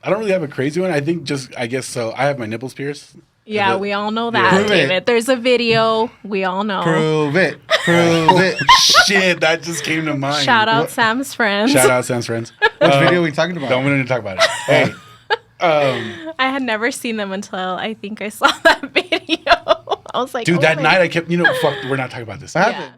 I don't really have a crazy one. I guess so. I have my nipples pierced. Yeah, we all know that, David. There's a video. We all know. Prove it. Shit, that just came to mind. Shout out Sam's friends. Shout out Sam's friends. Which video are we talking about? Don't want to talk about it. Hey. I had never seen them until I think I saw that video. I was like, dude, that night I kept, fuck, we're not talking about this. Yeah.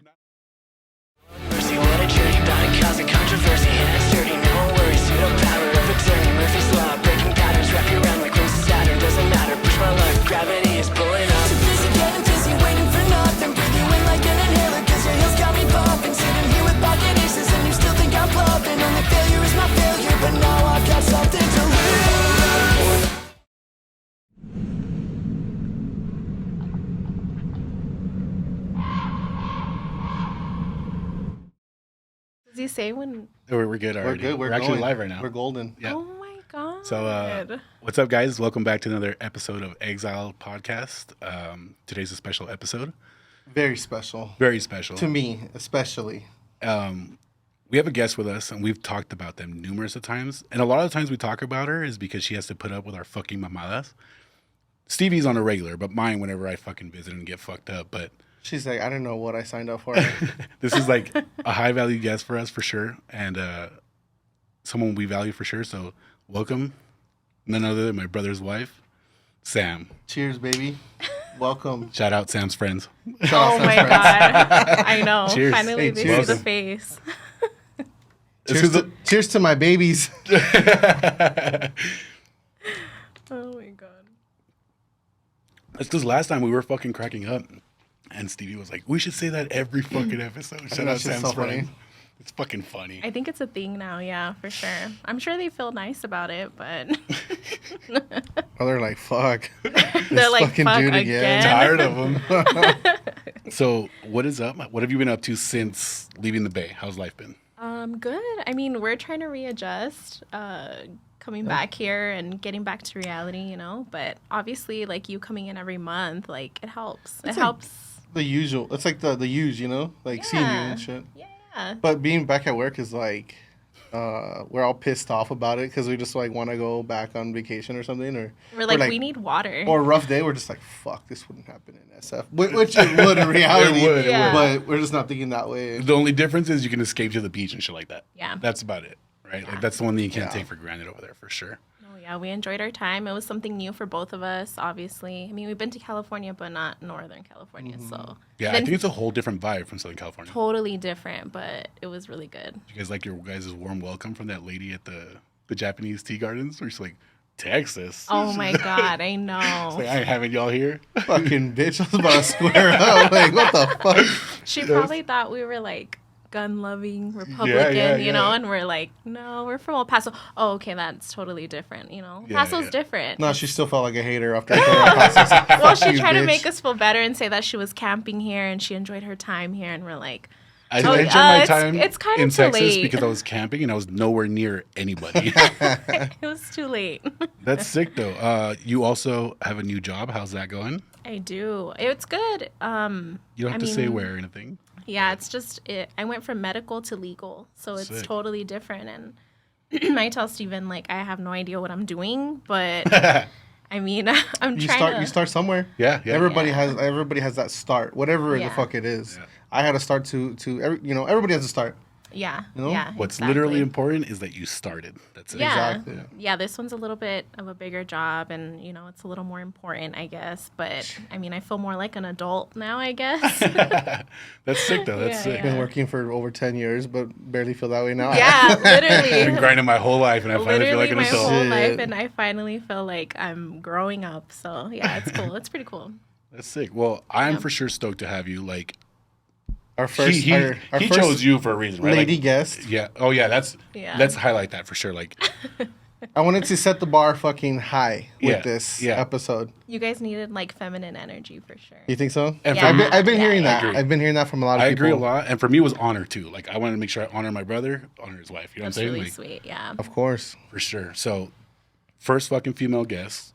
Gravity is pulling up. Too busy getting dizzy, waiting for nothing. Breathe you in like an inhaler, cause your heels got me bumping. Sitting here with pocket aces, and you still think I'm bluffing. Only failure is my failure, but now I've got something to lose. Does he say when? We're good already. We're good. We're actually live right now. We're golden. Yeah. Oh my god. So, what's up, guys? Welcome back to another episode of Exile Podcast. Today's a special episode. Very special. Very special. To me, especially. We have a guest with us, and we've talked about them numerous of times. And a lot of the times we talk about her is because she has to put up with our fucking mamadas. Stevie's on a regular, but mine whenever I fucking visit and get fucked up. But she's like, I don't know what I signed up for. this is like a high-value guest for us for sure, and someone we value for sure. So welcome, none other than my brother's wife, Sam. Cheers, baby. Welcome. Shout out Sam's friends. Oh my god. I know. Cheers. Finally, Hey, they cheers. see the face. Cheers to my babies. Oh my god. That's because last time we were fucking cracking up, and Stevie was like, "We should say that every fucking episode." Shout out That's just Sam's so funny. friends. It's fucking funny. I think it's a thing now, yeah, for sure. I'm sure they feel nice about it, but Oh, they're like, fuck. they're like, fucking fuck dude again. again. Tired of them. So, what is up? What have you been up to since leaving the Bay? How's life been? Good. I mean, we're trying to readjust, coming back here and getting back to reality, but obviously, like, you coming in every month, like, it helps. It's It helps. The usual. It's like the use, like seeing you and shit. Yeah. But being back at work is like, we're all pissed off about it because we just like want to go back on vacation or something, or We're like, we need water. or a rough day. We're just like, fuck, this wouldn't happen in SF, which it would in reality. It would, Yeah. But we're just not thinking that way. The only difference is you can escape to the beach and shit like that. Yeah. That's about it, right? Yeah. Like, that's the one thing you can't Yeah. take for granted over there, for sure. Oh, yeah, we enjoyed our time. It was something new for both of us, obviously. I mean, we've been to California, but not Northern California, so. Yeah, I Then think it's a whole different vibe from Southern California. totally different, but it was really good. You guys like your guys' warm welcome from that lady at the Japanese tea gardens? Where she's like, Texas. Oh my god, I It's know. like, I ain't having y'all here. Fucking bitch, I was about to square up. Like, what the fuck? She probably thought we were like gun-loving Republican, yeah. and we're like, no, we're from El Paso. Oh, okay, that's totally different, Yeah, Paso's yeah. different. No, she still felt like a hater after I Well, she you, tried to bitch. make us feel better and say that she was camping here and she enjoed her time here, and we're like, I Oh, enjoyed my it's- time it's kind in of too Texas late. because I was camping and I was nowhere near anybody. it was too late. That's sick, though. You also have a new job. How's that going? I do. It's good. You don't have to say where or anything. Yeah, it's just I went from medical to legal, so it's Sick. totally different. And I tell Steven, like, I have no idea what I'm doing, but I mean, I'm trying You start somewhere. Yeah. Everybody Yeah. has that start, whatever the Yeah. fuck it is. Yeah. I had to start to everybody has a start. Yeah, You know? yeah. What's exactly. literally important is that you started. That's it. Yeah. Exactly. Yeah, this one's a little bit of a bigger job, and it's a little more important, I guess. But I mean, I feel more like an adult now, I guess. That's sick, though. That's Yeah, sick. Been working for over 10 years, but barely feel that way now. Yeah, I've been literally. grinding my whole life, and I finally feel Literally like an my adult. whole Shit. life, and I finally feel like I'm growing up. So yeah, it's cool. It's pretty cool. That's sick. Well, I'm Yeah. for sure stoked to have you. Like, Our first, he our he first chose you for a reason, right? lady Like, guest. yeah. Oh, yeah. Yeah. Let's highlight that for sure. Like, I wanted to set the bar fucking high with Yeah, this yeah. episode. You guys needed like feminine energy for sure. You think so? And Yeah. I've been hearing Yeah, that. yeah. I've been hearing that from a lot of I people. agree a lot, and for me, it was honor too. Like, I wanted to make sure I honor my brother, honor his wife. You know That's what I'm saying? really Like, sweet. Yeah. Of course. for sure. So, first fucking female guest.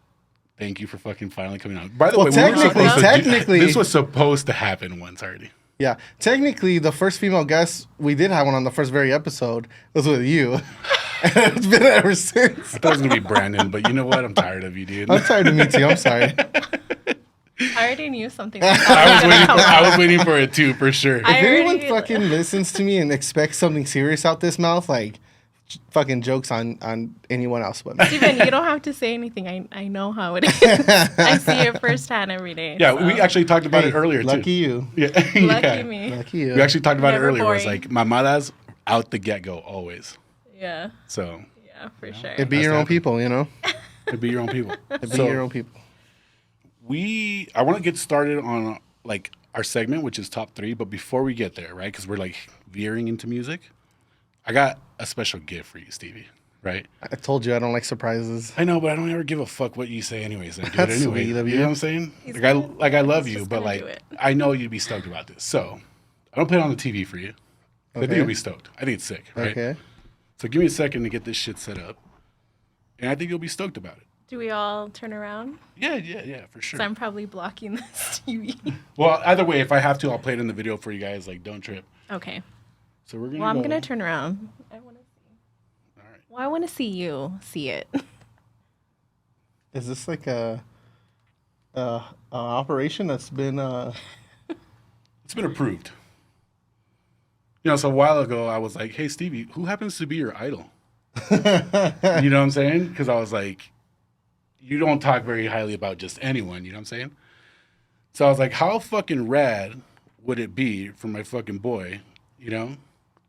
Thank you for fucking finally coming on. By the Well, way, we were supposed to technically- this was supposed to happen once already. Yeah. Technically, the first female guest we did have one on the first very episode was with you. It's been ever since. I thought it was gonna be Brandon, but you know what? I'm tired of you, dude. I'm tired of me too. I'm sorry. I already knew something. I was waiting for it too, for sure. If anyone already- fucking listens to me and expects something serious out this mouth, like fucking jokes on anyone else but me. Steven, you don't have to say anything. I know how it is. I see it firsthand every day. Yeah, so. we actually talked about it earlier Lucky too. you. Yeah, Lucky yeah. me. Lucky you. We actually talked about Never it earlier. Where it's boring. like mamadas out the get go always. Yeah, So yeah, for sure. It'd be That's your own happening. people, you know? it'd be your own people. It'd be So your own people. I want to get started on like our segment, which is top 3. But before we get there, right? Because we're like veering into music. I got a special gift for you, Stevie. Right? I told you I don't like surprises. I know, but I don't ever give a fuck what you say anyways. I do That's it anyway. sweet of You you. know what I'm saying? He's Like gonna- I love he's you, just but gonna like do it. I know you'd be stoked about this. So I don't put it on the TV for you. I think Okay. you'll be stoked. I think it's sick, right? Okay. So give me a second to get this shit set up, and I think you'll be stoked about it. Do we all turn around? Yeah, for sure. So I'm probably blocking this TV. Well, either way, if I have to, I'll play it in the video for you guys. Like, don't trip. Okay. So we're gonna. Well, I'm go- gonna turn around. I want to see. All right. Well, I want to see you see it. Is this like a operation that's been It's been approved. You know, so a while ago, I was like, "Hey, Stevie, who happens to be your idol?" You know what I'm saying? Because I was like, "You don't talk very highly about just anyone." You know what I'm saying? So I was like, "How fucking rad would it be for my fucking boy, you know,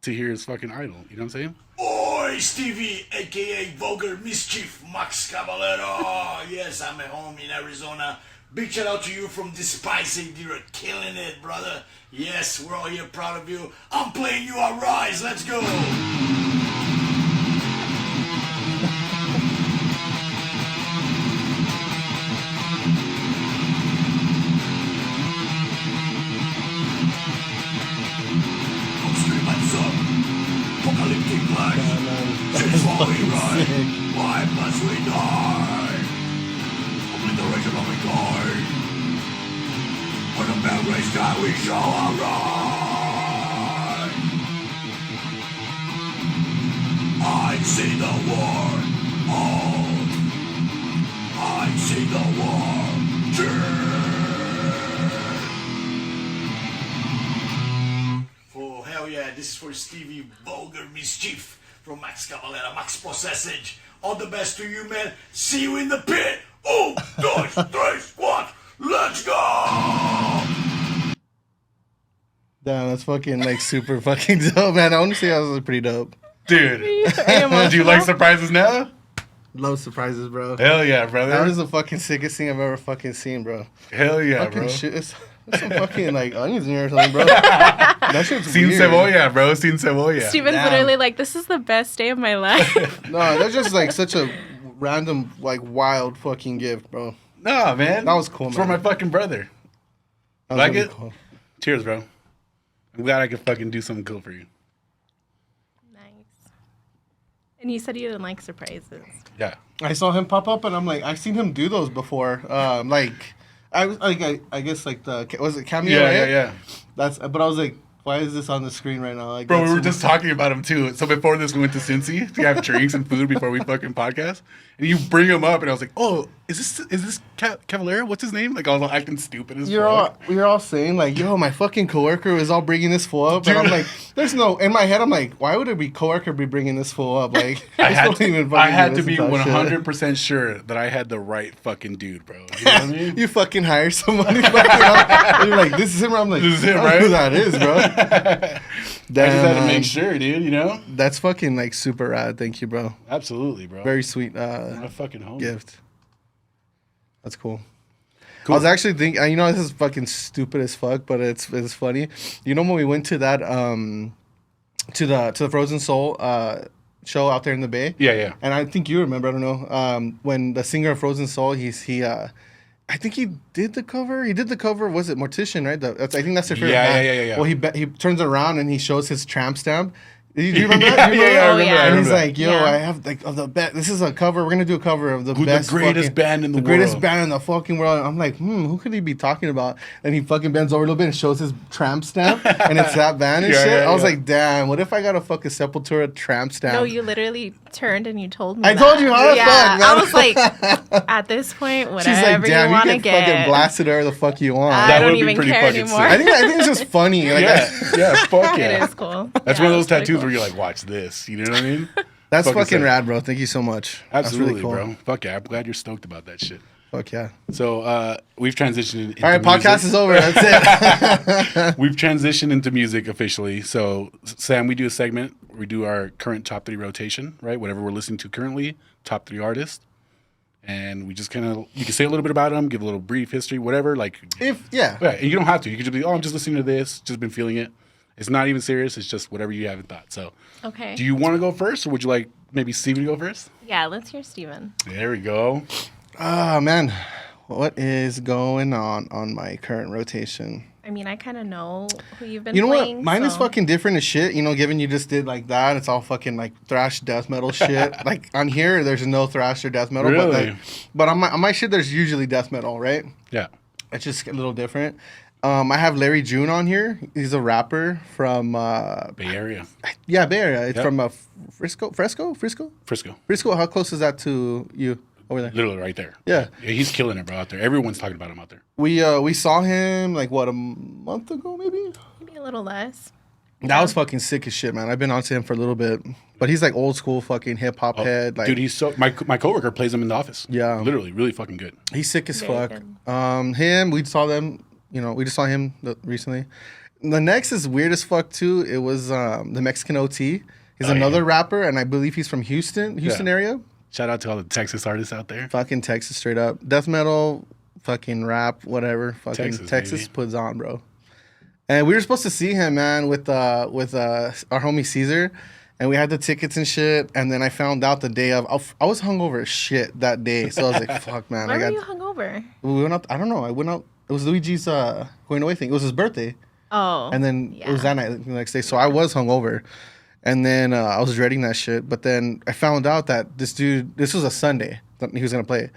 to hear his fucking idol?" You know what I'm saying? Oi, Stevie, aka Vulgar Mischief, Max Caballero. Yes, I'm at home in Arizona. Big shout out to you from Despising. You're killing it, brother. Yes, we're all here proud of you. I'm playing you our rise. Let's go. Upstream and sun, apocalyptic flash. Since while we ride, why must we die? Obliteration of mankind. On the bad gray sky we shall arise. I see the war. Oh, I see the war. Oh, hell yeah, this is for Stevie Vulgar Mischief from Max Caballero, Max Possessage. All the best to you, man. See you in the pit. Oh, gosh, 3, squad. Let's go. damn, that's fucking like super fucking dope, man. Honestly, that was pretty dope. Dude, Are you do you like emotional? surprises now? Love surprises, bro. Hell yeah, brother. That was the fucking sickest thing I've ever fucking seen, bro. Hell yeah, Fucking bro. shit. There's some fucking like onions in here or something, bro. That shit's Sin weird. cebolla, bro. Sin cebolla. Steven's Damn. literally like, this is the best day of my life. No, that's just like such a random, like wild fucking gift, bro. Nah, man. That was cool, It's man. for my fucking brother. That was Like really it? cool. Cheers, bro. I'm glad I could fucking do something cool for you. Nice. And you said you didn't like surprises. Yeah. I saw him pop up, and I'm like, I've seen him do those before. Like, I guess like was it cameo? Yeah, right? yeah, yeah. But I was like, why is this on the screen right now? Like, Bro, we that's were just talking about him too. So before this, we went to Cincy to have drinks and food before we fucking podcast. And you bring him up, and I was like, "Oh, is this Cavallero? What's his name?" Like I was all acting stupid as fuck. we were all saying like, yo, my fucking coworker was all bringing this fool up, and I'm Dude. like, there's no. In my head, I'm like, why would a coworker be bringing this fool up? Like, I this had don't even to, I fucking had to listen be that shit. 100% sure that I had the right fucking dude, bro. You know what I mean? You fucking hire somebody, fucking up, and you're like, this is him. I'm like, This is him, I don't know who right? that is, bro. I just Damn, had to man. make sure, dude. You know? That's fucking like super rad. Thank you, bro. Absolutely, bro. Very sweet my fucking homie. gift. That's cool. Cool. I was actually thinking, you know, this is fucking stupid as fuck, but it's funny. You know when we went to that to the Frozen Soul show out there in the Bay? Yeah, yeah. And I think you remember, I don't know, when the singer of Frozen Soul, I think he did the cover. He did the cover. Was it Mortician, right? I think that's their favorite Yeah, band. yeah. Well, he turns around and he shows his tramp stamp. Do you remember that? Yeah, yeah, I remember that, I And he's remember like, "Yo, Yeah. I have like of the best. This is a cover. We're gonna do a cover of the Who's the best, greatest band in the greatest world." band in the fucking world." I'm like, who could he be talking about? And he fucking bends over a little bit and shows his tramp stamp, and it's that band and Yeah, shit. yeah, I was yeah. like, damn, what if I got a fucking Sepultura tramp stamp? No, you literally turned and you told me. I told you, how the yeah, fuck, man? I was like, at this point, whatever She's like, damn, you want to you get fucking get. blasted wherever the fuck you want. I That don't would be even pretty care fucking anymore. sick. I think it's just funny. Like, Yeah, fuck yeah. It is cool. That's Yeah, one of those it's pretty tattoos cool. where you're like, watch this. You know what I mean? That's fucking sick. rad, bro. Thank you so much. Absolutely, That's really bro. cool. Fuck yeah. I'm glad you're stoked about that shit. Fuck yeah. So we've transitioned into All right, podcast is over. That's it. We've transitioned into music officially. So, Sam, we do a segment. We do our current top 3 rotation, right? Whatever we're listening to currently, top 3 artists. And we just kind of, you can say a little bit about them, give a little brief history, whatever. Like, Yeah. and you don't have to. You can just be, oh, I'm just listening to this, just been feeling it. It's not even serious. It's just whatever you haven't thought. So, Okay. do you want to go first, or would you like maybe Stevie to go first? Yeah, let's hear Steven. There we go. Oh, man. What is going on my current rotation? I mean, I kind of know who you've been You know playing. what? Mine is so- fucking different as shit. You know, given you just did like that, it's all fucking like thrash death metal shit. Like on here, there's no thrash or death metal. Really? But on my shit, there's usually death metal, right? Yeah. It's just a little different. I have Larry June on here. He's a rapper from Bay Area. yeah, Bay Area. It's Yep. from Frisco. Frisco. How close is that to you over there? Literally right there. Yeah. He's killing it, bro, out there. Everyone's talking about him out there. We saw him like what, a month ago maybe. Maybe a little less. That was fucking sick as shit, man. I've been on to him for a little bit, but he's like old school fucking hip hop head. Like, Dude, he's so my coworker plays him in the office. Yeah. Literally, really fucking good. he's sick as Very fuck. good. Him, we saw them. You know, we just saw him recently. The next is weird as fuck too. It was the Mexican OT. He's Oh, another yeah. rapper, and I believe he's from Houston Yeah. area. Shout out to all the Texas artists out there. Fucking Texas, straight up. Death metal, fucking rap, whatever. Fucking Texas, Texas baby. puts on, bro. And we were supposed to see him, man, with our homie Caesar, and we had the tickets and shit. And then I found out the day of. I was hungover as shit that day, so I was like, "Fuck, man." Why I were got. you hungover? We went out. I don't know. I went out. It was Luigi's going away thing. It was his birthday, Oh. and then it was yeah. that night, the next day. So I was hungover, and then I was dreading that shit. But then I found out that this dude. This was a Sunday that he was gonna play.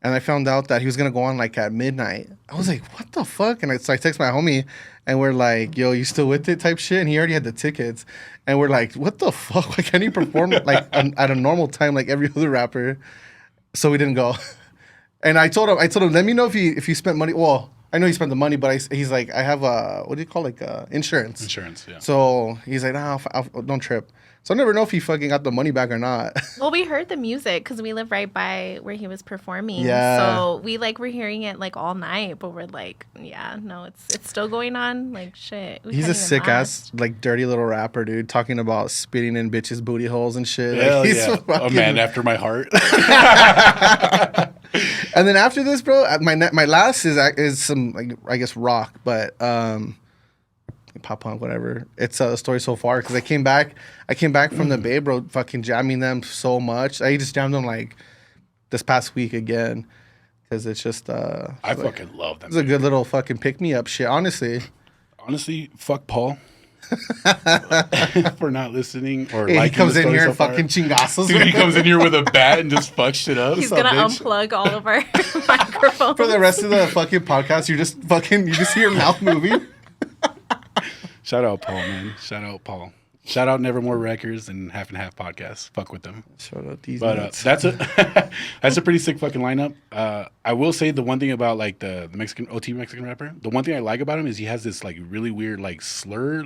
And I found out that he was gonna go on like at midnight. I was like, "What the fuck?" And so I text my homie, and we're like, "Yo, you still with it?" type shit. And he already had the tickets, and we're like, "What the fuck? Why can't he perform like at a normal time like every other rapper?" So we didn't go. And I told him, "Let me know if you spent money." Well, I know he spent the money, but he's like, "I have what do you call insurance?" Insurance, yeah. So he's like, "Nah, don't trip." So I never know if he fucking got the money back or not. Well, we heard the music because we live right by where he was performing. Yeah. So we like were hearing it like all night, but we're like, yeah, no, it's still going on. Like shit. We He's can't a even sick laugh. ass, like dirty little rapper, dude, talking about spitting in bitches' booty holes and shit. Hell Like, he's yeah. A fucking- man after my heart. And then after this, bro, my last is some like I guess rock, but pop punk, whatever. It's a story so far because I came back from the Bay, bro, fucking jamming them so much. I just jammed them like this past week again because it's just I like, fucking love them. it's a good little fucking pick me up shit, honestly. Honestly, fuck Paul for not listening or Hey, he liking comes the in story here so and far. fucking chingazos. Dude, he comes in here with a bat and just fucks shit up. He's What's up, gonna bitch? unplug all of our microphones. For the rest of the fucking podcast, you just hear your mouth moving. Shout out Paul, man. Shout out Paul. Shout out Nevermore Records and Half and Half Podcast. Fuck with them. Shout out these But nuts. that's a pretty sick fucking lineup. I will say the one thing about like the Mexican Mexican rapper, the one thing I like about him is he has this like really weird like slur,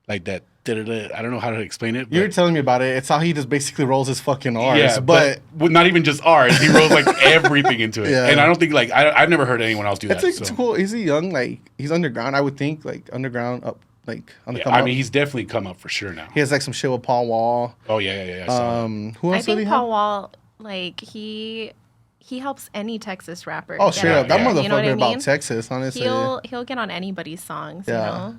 like that. I don't know how to explain it. You were But, telling me about it. It's how he just basically rolls his fucking R's. yeah, but but not even just R's. He rolls like everything into it, Yeah. and I don't think like I've never heard anyone else do it's that. like so. it's cool. He's a young, like he's underground. I would think like underground up, like on the Yeah, come I up. mean, he's definitely come up for sure now. He has like some shit with Paul Wall. Oh yeah. I saw that. Who I else did he think have? Paul Wall, like he helps any Texas rapper. Oh, get straight out up, that there, motherfucker you know what I about mean? Texas. Honestly, He'll get on anybody's songs. Yeah. You know?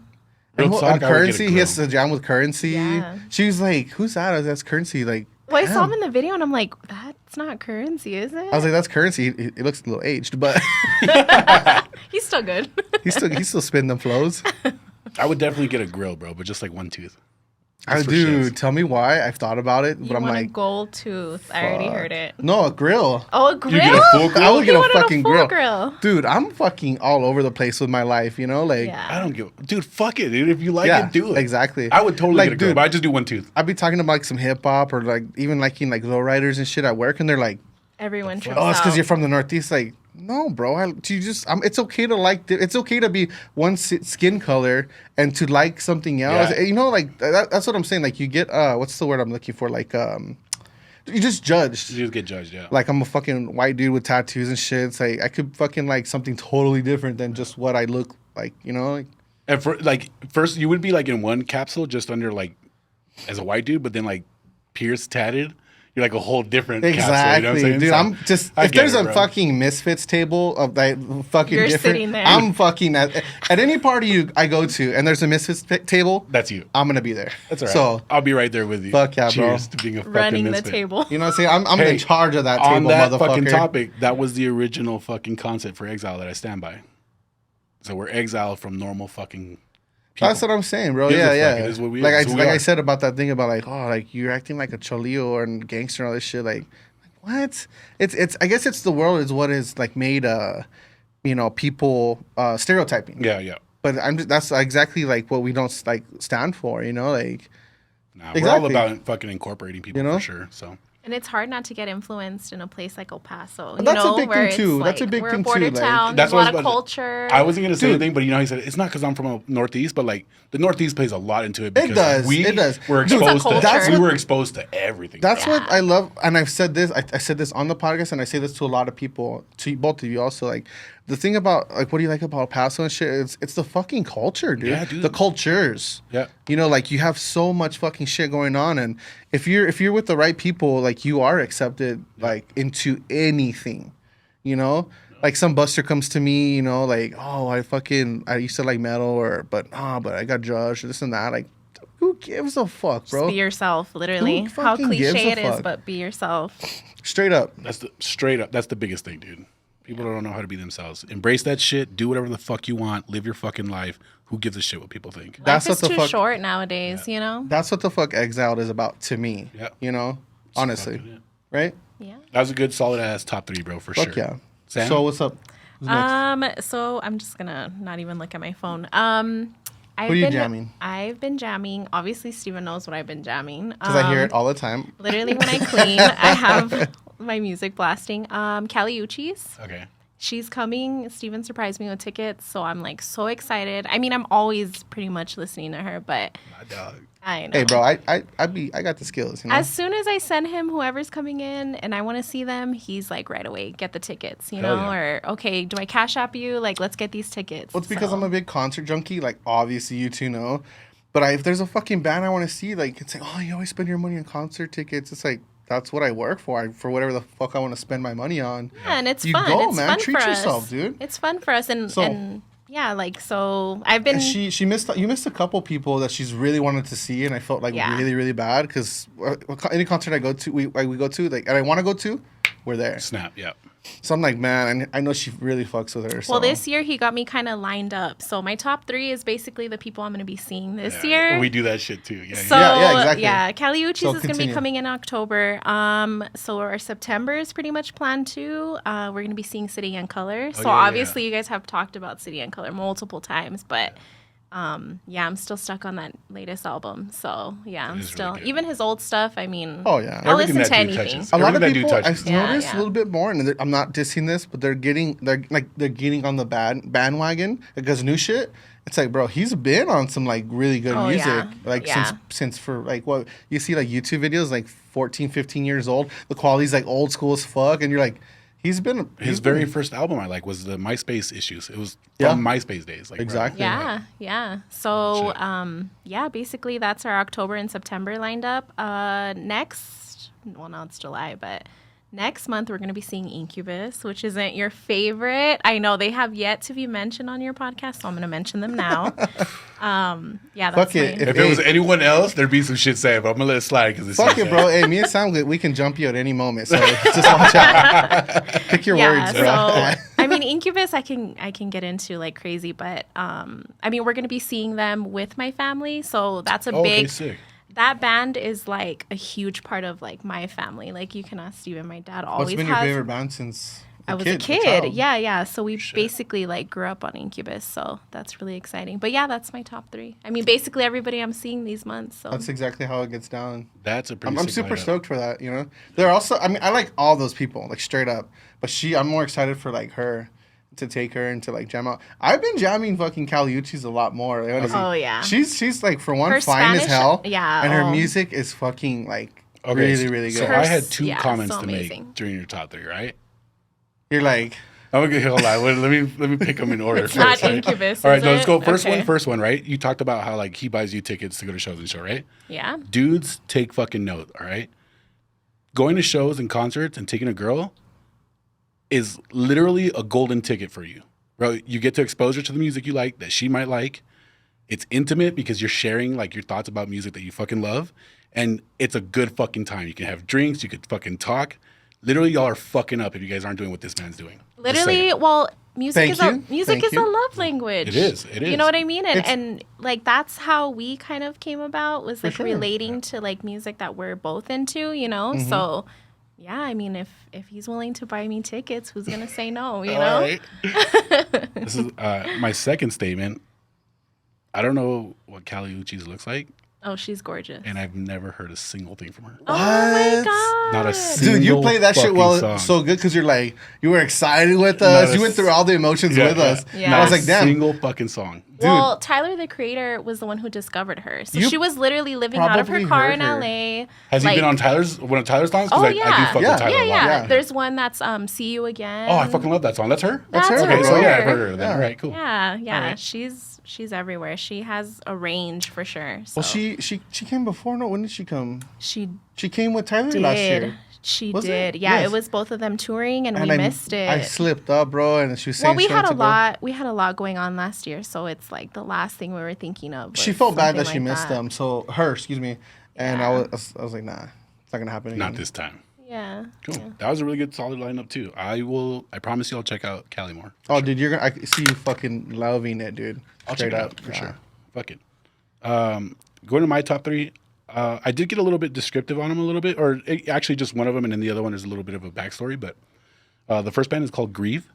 Real And talk, I would get a Currency. He has grill. to jam with Currency. Yeah. She was like, "Who's that?" I was, "That's Currency." Like, Well, I saw damn. him in the video and I'm like, that's not Currency, is it? I was like, "That's Currency." He looks a little aged, but He's still good. he's still spinning them flows. I would definitely get a grill, bro, but just like one tooth. I for do. shits. Tell me why. I've thought about it, You but I'm want a like, gold tooth. I already heard it. no, a grill. Oh, a grill? You get a full I grill? would get You a wanted fucking full grill. grill. Dude, I'm fucking all over the place with my life, you know? Like, Yeah. I don't give, dude. Fuck it, dude. If you like Yeah, it, do it. exactly. I would totally Like, get a grill, dude, but I just do one tooth. I'd be talking about like some hip hop or like even liking like lowriders and shit at work, and they're like, Everyone trips "Oh, it's because out. you're from the Northeast." Like, no, bro. It's okay to like. It's okay to be one skin color and to like something else. Yeah. You know, like that's what I'm saying. Like, you get what's the word I'm looking for? Like, you just judged. You just get judged, yeah. Like, I'm a fucking white dude with tattoos and shit. It's like I could fucking like something totally different than just what I look like. You know, like, And for like first, you would be like in one capsule, just under like as a white dude, but then like pierced, tatted, you're like a whole different capsule. You know what I'm exactly, saying? dude. So, I'm just I if get there's it, a bro. fucking misfits table of like fucking You're different, sitting there. I'm fucking at any party I go to and there's a misfits table. That's you. I'm gonna be there. That's all right. So I'll be right there with you. Fuck yeah, bro. Cheers to being a fucking running the misfit. table. you know what I'm saying? I'm Hey, in charge of that On table, that motherfucker. fucking topic, that was the original fucking concept for Exile that I stand by. So we're exiled from normal fucking people. That's what I'm saying, bro. Gives a Yeah, fuck. yeah. It is what we like are. I It's who we like I are. said about that thing about like, oh, like you're acting like a cholillo and gangster and all this shit. Like what? It's I guess it's the world is what is like made you know, people stereotyping. Yeah, yeah. But that's exactly like what we don't like stand for, you know, like Nah, Exactly. we're all about fucking incorporating people, You know? for sure. So And it's hard not to get influenced in a place like El Paso. You That's a know, big where thing, too. it's That's a like, big we're thing, a border too, like- town. That's There's a what I lot was of about to- culture. I wasn't gonna say Dude. anything, but you know how he said it's not because I'm from a Northeast, but like the Northeast plays a lot into it. Because does, We it does. Were Dude, exposed to. culture. We were exposed to everything. that's what Yeah. I love, and I've said this. I said this on the podcast, and I say this to a lot of people, to both of you also. Like the thing about like what do you like about El Paso and shit? It's the fucking culture, dude. Yeah, dude. The cultures. Yeah. You know, like you have so much fucking shit going on, and if you're with the right people, like you are accepted like into anything. You know. Like some buster comes to me, you know, like, oh, I used to like metal, but I got judged, or this and that. Like, who gives a fuck, Just bro? be yourself, literally. Who How fucking gives cliche a it is, fuck? but be yourself. Straight up. That's the straight up. That's the biggest thing, dude. People don't know how to be themselves. Embrace that shit. Do whatever the fuck you want. Live your fucking life. Who gives a shit what people think? That's Life is what the too fuck- short nowadays, you know? That's what the fuck Exiled is about to me. Yeah. You know, honestly, Fucking it. right? Yeah. That was a good solid ass top 3, bro, for Fuck sure. yeah. Sam? So what's up? Who's next? So I'm just gonna not even look at my phone. Who are you jamming? I've been jamming. Obviously, Steven knows what I've been jamming. Because I hear it all the time. Literally, when I clean, I have my music blasting. Callie Uchis. Okay. She's coming. Steven surprised me with tickets, so I'm like so excited. I mean, I'm always pretty much listening to her, but My dog. I know. Hey, bro, I got the skills. You know? As soon as I send him whoever's coming in and I want to see them, he's like right away, get the tickets, you Hell know? yeah. Or, okay, do I cash app you? Like, let's get these tickets. Well, it's because So- I'm a big concert junkie. Like, obviously, you two know. But if there's a fucking band I want to see, like, it's like, oh, you always spend your money on concert tickets. It's like, that's what I work for. For whatever the fuck I want to spend my money on. Yeah, and it's You fun. go, It's man. fun Treat for yourself, us. dude. It's fun for us. And, So- and yeah, like, so I've been. And she missed. You missed a couple people that she's really wanted to see, and I felt like Yeah. really, really bad because any concert I go to, we go to, like, and I want to go to, we're there. Snap. Yeah. So I'm like, man, I know she really fucks with her. So. Well, this year he got me kind of lined up. So my top 3 is basically the people I'm going to be seeing this year. We do that shit too. Yeah. So Yeah, exactly. yeah, Callie Uchis So is going to be continue. coming in October. So our September is pretty much planned too. We're going to be seeing City and Color. So yeah, yeah, obviously you guys have talked about City and Color multiple times, but yeah, I'm still stuck on that latest album. So yeah, I'm is still really good. even his old stuff. I mean, Oh, yeah. I'll Everything listen to that dude anything. touches. a lot of Everything that dude people touches. I've Yeah, noticed yeah. a little bit more, and I'm not dissing this, but they're getting on the bandwagon because new shit. It's like, bro, he's been on some like really good Oh, music, yeah. like Yeah. since for like what you see like YouTube videos like 14, 15 years old. The quality's like old school as fuck, and you're like, His he's very been- first album I like was the MySpace Issues. It was Yeah. from MySpace days. Like, Exactly. Yeah, yeah. So, Shit. yeah, basically that's our October and September lined up. Next, well, now it's July, but next month we're going to be seeing Incubus, which isn't your favorite. I know they have yet to be mentioned on your podcast, so I'm going to mention them now. Yeah, that's Fuck it. my- If it was anyone else, there'd be some shit said, but I'm gonna let it slide because it's Fuck you, it, bro. Hey, me and Sam, we can jump you at any moment. So just watch out. Pick your words, bro. so I mean, Incubus, I can get into like crazy, but I mean, we're going to be seeing them with my family, so that's a Oh, okay, big. sick. That band is like a huge part of like my family. Like you can ask Steven, my dad always What's been your has. favorite band since I was a kid. Yeah. So we basically like grew up on Incubus. So that's really exciting. But yeah, that's my top 3. I mean, basically everybody I'm seeing these months. So That's exactly how it gets down. That's a pretty. I'm sick super lineup. stoked for that. You know, they're also. I mean, I like all those people, like straight up. But I'm more excited for like her to take her and to like jam out. I've been jamming fucking Caliucci's a lot more. Like, honestly. Oh, yeah. She's like for one Her fine as Spanish- hell. yeah, and her oh. music is fucking like Okay, really really good. So Her I had 2 yeah, comments so to amazing. make during your top 3, right? You're like, Okay, hold on. Let me pick them in order. It's not first, right? Incubus, All right, is no, let's it? go Okay. first one, right? You talked about how like he buys you tickets to go to shows and show, right? yeah. Dudes, take fucking note, all right? Going to shows and concerts and taking a girl is literally a golden ticket for you. Bro, you get to exposure to the music you like that she might like. It's intimate because you're sharing like your thoughts about music that you fucking love. And it's a good fucking time. You can have drinks, you could fucking talk. Literally, y'all are fucking up if you guys aren't doing what this man's doing. Just Literally, saying. well, music Thank is you. music Thank is you. a love language. It is. It You is. know what I mean? And It's- and like that's how we kind of came about was like sure. relating to like music that we're both into, you know? Mm-hmm. So yeah, I mean if he's willing to buy me tickets, who's gonna say no, you know? All right. This is my second statement. I don't know what Caliucci's looks like, Oh, she's gorgeous. and I've never heard a single thing from her. Oh my What? god. Not a single dude, you play that shit fucking well song. so good because you're like you were excited with Not us. a You went through all the emotions Yeah, with yeah. us. Yeah. And I was like, damn. Single fucking song. Dude. Well, Tyler the Creator was the one who discovered her. So You she was literally living out of her probably car heard in her. LA. Has he been on one of Tyler's songs? Oh, I yeah. do fuck Yeah. with Tyler Yeah, a lot. yeah, Yeah. There's one that's "See You Again." Oh, I fucking love that song. That's her? That's her, her. Okay, so bro. yeah, I've heard her then. Yeah. All right, cool. Yeah, yeah. All right. She's everywhere. She has a range for sure. So. Well, she came before. No, when did she come? she She came with Tyler did. last year. She Was it? did. Yeah, Yes. it was both of them touring, and, And we missed it. I slipped up, bro, and she was saying well, we she had wanted a to go. lot. We had a lot going on last year, so it's like the last thing we were thinking of. She was felt bad that something she like missed that. them. So excuse me. And Yeah. I was like, nah, it's not gonna happen. Not again. this time. Yeah. Cool. yeah. That was a really good, solid lineup too. I promise you I'll check out Cali more. Oh, dude, you're gonna. I see you fucking loving it, dude. I'll Straight check it up out for yeah. sure. Fuck it. Going to my top 3, I did get a little bit descriptive on them a little bit, or actually just one of them, and then the other one is a little bit of a backstory. But the first band is called Grieve.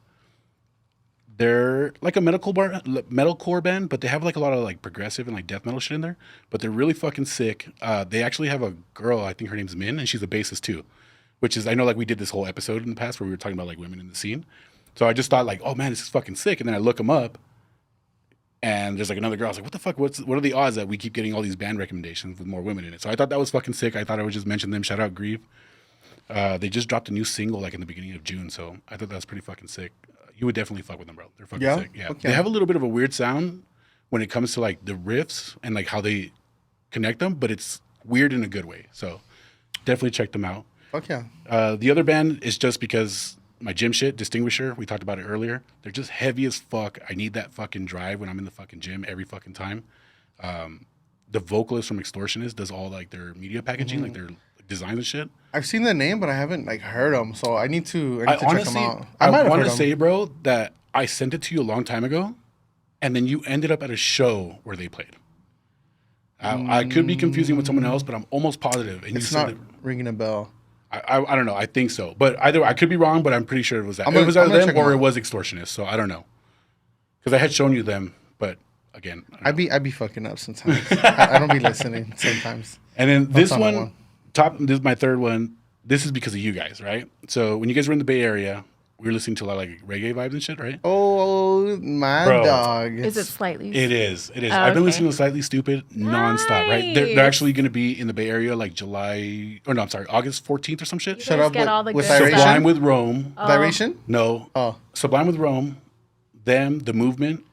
They're like a metalcore band, but they have like a lot of like progressive and like death metal shit in there. But they're really fucking sick. They actually have a girl, I think her name's Min, and she's a bassist too. Which is, I know like we did this whole episode in the past where we were talking about like women in the scene. So I just thought like, oh man, this is fucking sick. And then I look them up, and there's like another girl. I was like, what the fuck? What are the odds that we keep getting all these band recommendations with more women in it? So I thought that was fucking sick. I thought I would just mention them. Shout out Grieve. They just dropped a new single like in the beginning of June, so I thought that was pretty fucking sick. You would definitely fuck with them, bro. They're fucking Yeah? sick. Yeah, Okay. they have a little bit of a weird sound when it comes to like the riffs and like how they connect them, but it's weird in a good way. So definitely check them out. Fuck yeah. The other band is just because my gym shit, Distinguisher, we talked about it earlier. They're just heavy as fuck. I need that fucking drive when I'm in the fucking gym every fucking time. The vocalist from Extortionist does all like their media packaging, like their designs and shit. I've seen the name, but I haven't like heard them, so I need to check honestly, them out. I might have want heard to 'em. say, bro, that I sent it to you a long time ago, and then you ended up at a show where they played. I could be confusing with someone else, but I'm almost positive. And It's you said not it. ringing a bell. I don't know. I think so, but either I could be wrong, but I'm pretty sure it was that. I'm It gonna- was I'm either gonna them check 'em or it out. was Extortionist. So I don't know, because I had shown you them, but again, I don't know. I be fucking up sometimes. I don't be listening sometimes. And then this on that one, one. this is my third one. This is because of you guys, right? So when you guys were in the Bay Area, we were listening to a lot of like reggae vibes and shit, right? Oh my Bro. dog! Is it slightly? It is. It is. Oh, I've been okay. listening to Slightly Stupid nonstop, right? They're Nice. actually going to be in the Bay Area like August 14th or some shit. You Shut guys up get with- all the with good Iration? stuff. Sublime with Rome. Vibration? No. Oh, Sublime with Rome, them, The Movement,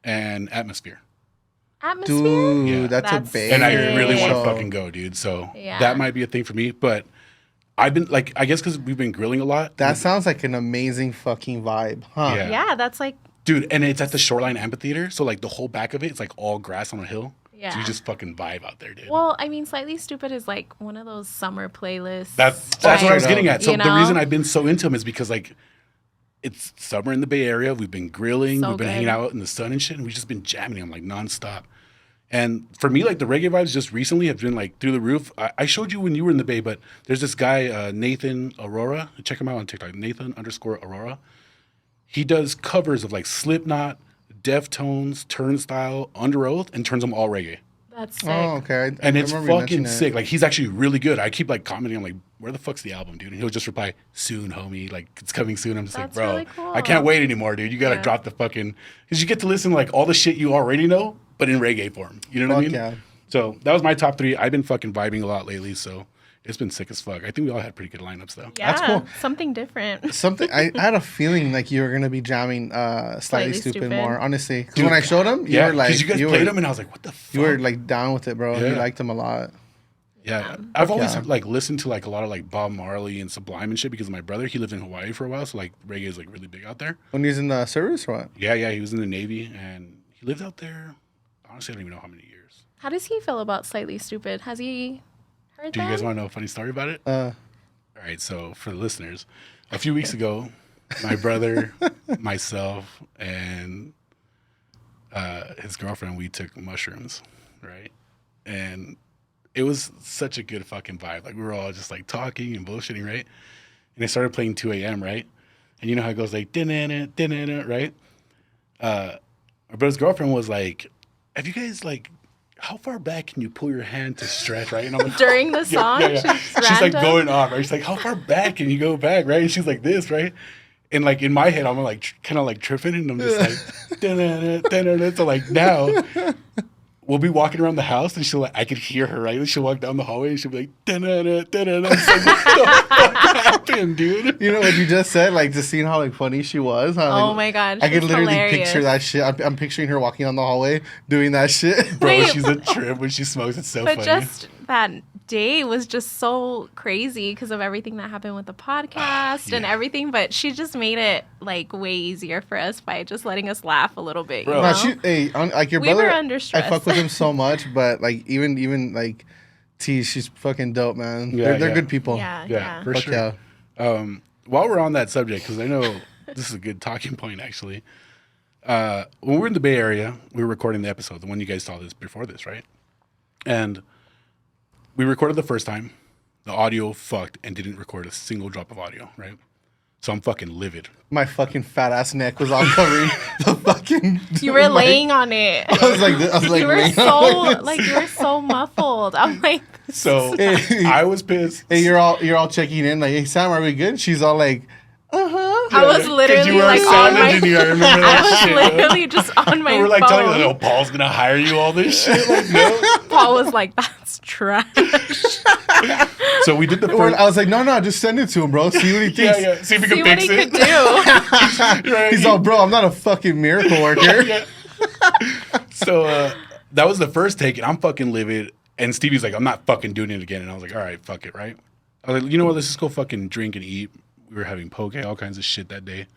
and Atmosphere. Atmosphere. dude, Yeah. that's That's a baby. And I really want to show. fucking go, dude. So Yeah. that might be a thing for me. But I've been like, I guess because we've been grilling a lot. That sounds like an amazing fucking vibe, huh? Yeah. Yeah, that's like Dude, and it's at the Shoreline Amphitheater. So like the whole back of it, it's like all grass on a hill. Yeah. So you just fucking vibe out there, dude. well, I mean, Slightly Stupid is like one of those summer playlists. That's what I was getting at. So You the know? reason I've been so into them is because like it's summer in the Bay Area. We've been grilling, So we've been good. hanging out in the sun and shit, and we've just been jamming them like nonstop. And for me, like the reggae vibes just recently have been like through the roof. I showed you when you were in the Bay, but there's this guy, Nathan Aurora. Check him out on TikTok, Nathan_Aurora. He does covers of like Slipknot, Deftones, Turnstile, Under Oath, and turns them all reggae. That's sick. Oh, okay. And it's remember you fucking mentioning sick. it. Like he's actually really good. I keep like commenting. I'm like, where the fuck's the album, dude? And he'll just reply, soon, homie. Like it's coming soon. I'm just That's like, bro, really cool. I can't wait anymore, dude. You gotta Yeah. drop the fucking, because you get to listen to like all the shit you already know, but in reggae form. You know what I Fuck mean? yeah. So that was my top 3. I've been fucking vibing a lot lately, so it's been sick as fuck. I think we all had pretty good lineups though. Yeah, That's cool. something different. Something I had a feeling like you were gonna be jamming Slightly Slightly Stupid Stupid. more, honestly. Because Dude, when I showed him, you Yeah, were like, because you guys played them, and I was like, what the fuck? you were like down with it, bro. You Yeah. liked him a lot. Yeah, I've always yeah. like listened to like a lot of like Bob Marley and Sublime and shit because of my brother. He lived in Hawaii for a while, so like reggae is like really big out there. When he was in the service or what? Yeah, he was in the Navy and he lived out there. Honestly, I don't even know how many years. How does he feel about Slightly Stupid? Has he heard Do you that? guys want to know a funny story about it? Uh, All right, so for the listeners, a few weeks ago, my brother, myself, and his girlfriend, we took mushrooms, right? And it was such a good fucking vibe. Like we were all just like talking and bullshitting, right? And they started playing 2 a.m., right? And you know how it goes like, din-din-din, right? My brother's girlfriend was like, have you guys like, how far back can you pull your hand to stretch, right? And I'm like, During the song? She's like random? going on, right? She's like, how far back can you go back, right? And she's like this, right? And like in my head, I'm like kind of like tripping, and I'm just like, da-da-da-da-da-da. So like now, we'll be walking around the house, and she'll like, I could hear her, right? And she'll walk down the hallway, and she'll be like, da-da-da-da-da. It's like, what the fuck happened, dude? you know what you just said? Like just seeing how like funny she was. How, Oh like, my God, I could she's literally hilarious. picture that shit. I'm picturing her walking down the hallway doing that shit. Bro, Wait, she's a trip when she smokes. It's so But funny. just that day was just so crazy because of everything that happened with the podcast and Yeah. everything. But she just made it like way easier for us by just letting us laugh a little bit. Bro. You No, know? like your We brother. were under I stress. fuck with him so much, but like even like T, she's fucking dope, man. Yeah, they're yeah. good people. yeah, yeah, yeah. for Fuck sure. yeah. While we're on that subject, because I know this is a good talking point, actually. When we were in the Bay Area, we were recording the episode, the one you guys saw this before this, right? And we recorded the first time. The audio fucked and didn't record a single drop of audio, right? So I'm fucking livid. My fucking fat ass neck was all covering the fucking. You were mic. laying on it. I was like, You were laying so on it. like you were so muffled. I'm like, So Hey. I was pissed. Hey, you're all checking in. Like, hey Sam, are we good? She's all like, I was 'Cause literally you were like a on sound my. engineer. I remember I that was shit. literally just on my We were like phone. telling you, oh, Paul's gonna hire you all this shit. Like, no. Paul was like, "That's trash." So we did the Or first. I was like, no, just send it to him, bro. See what he Yeah, thinks. yeah. See if we See can what fix he it. could do. Right? He's all, bro, I'm not a fucking miracle worker. Yeah. So that was the first take, and I'm fucking livid. And Stevie's like, I'm not fucking doing it again. And I was like, all right, fuck it, right? I was like, you know what? Let's just go fucking drink and eat. We were having poke, all kinds of shit that day.